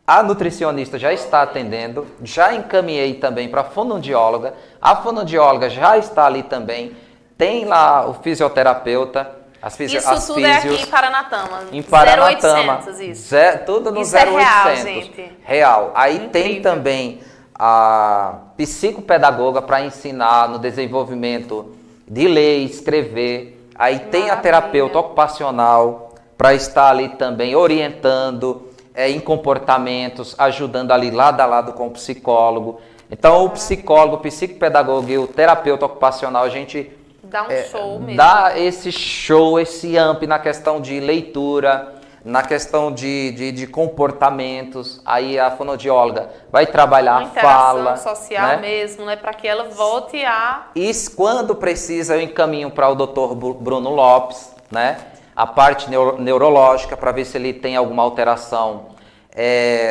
a nutricionista já está atendendo, já encaminhei também para a fonoaudióloga, a fonoaudióloga já está ali também, tem lá o fisioterapeuta, Isso tudo é aqui em Paranatama. Em Paranatama. 0800, isso. Tudo no Isso 0800. É real, gente. Real. Aí Incrível. tem também a psicopedagoga para ensinar no desenvolvimento de ler, escrever. Aí tem a terapeuta ocupacional para estar ali também orientando em comportamentos, ajudando ali lado a lado com o psicólogo. Então o psicólogo, o psicopedagogo e o terapeuta ocupacional, a gente dá um show mesmo. Dá esse show, esse amp na questão de leitura, na questão de comportamentos. Aí a fonoaudióloga vai trabalhar a fala. Social, né? Mesmo, né? Para que ela volte a... E quando precisa, eu encaminho para o Dr. Bruno Lopes, né? A parte neurológica, para ver se ele tem alguma alteração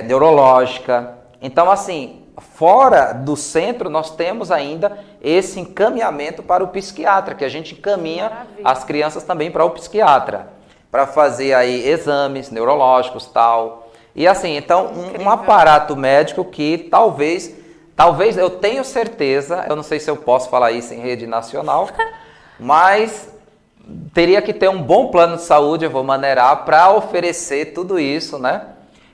neurológica. Então, assim, fora do centro, nós temos ainda esse encaminhamento para o psiquiatra, que a gente encaminha as crianças também para o psiquiatra, para fazer aí exames neurológicos e tal. E assim, então, um aparato médico que talvez, eu tenho certeza, eu não sei se eu posso falar isso em rede nacional, mas teria que ter um bom plano de saúde, eu vou maneirar, para oferecer tudo isso, né?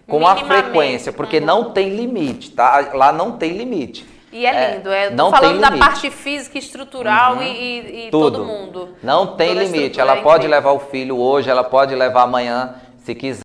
Com a frequência, porque não tem limite, tá? Lá não tem limite. E é lindo, tô falando da parte física, estrutural e todo mundo. Não tem limite, ela pode levar o filho hoje, ela pode levar amanhã, se quiser.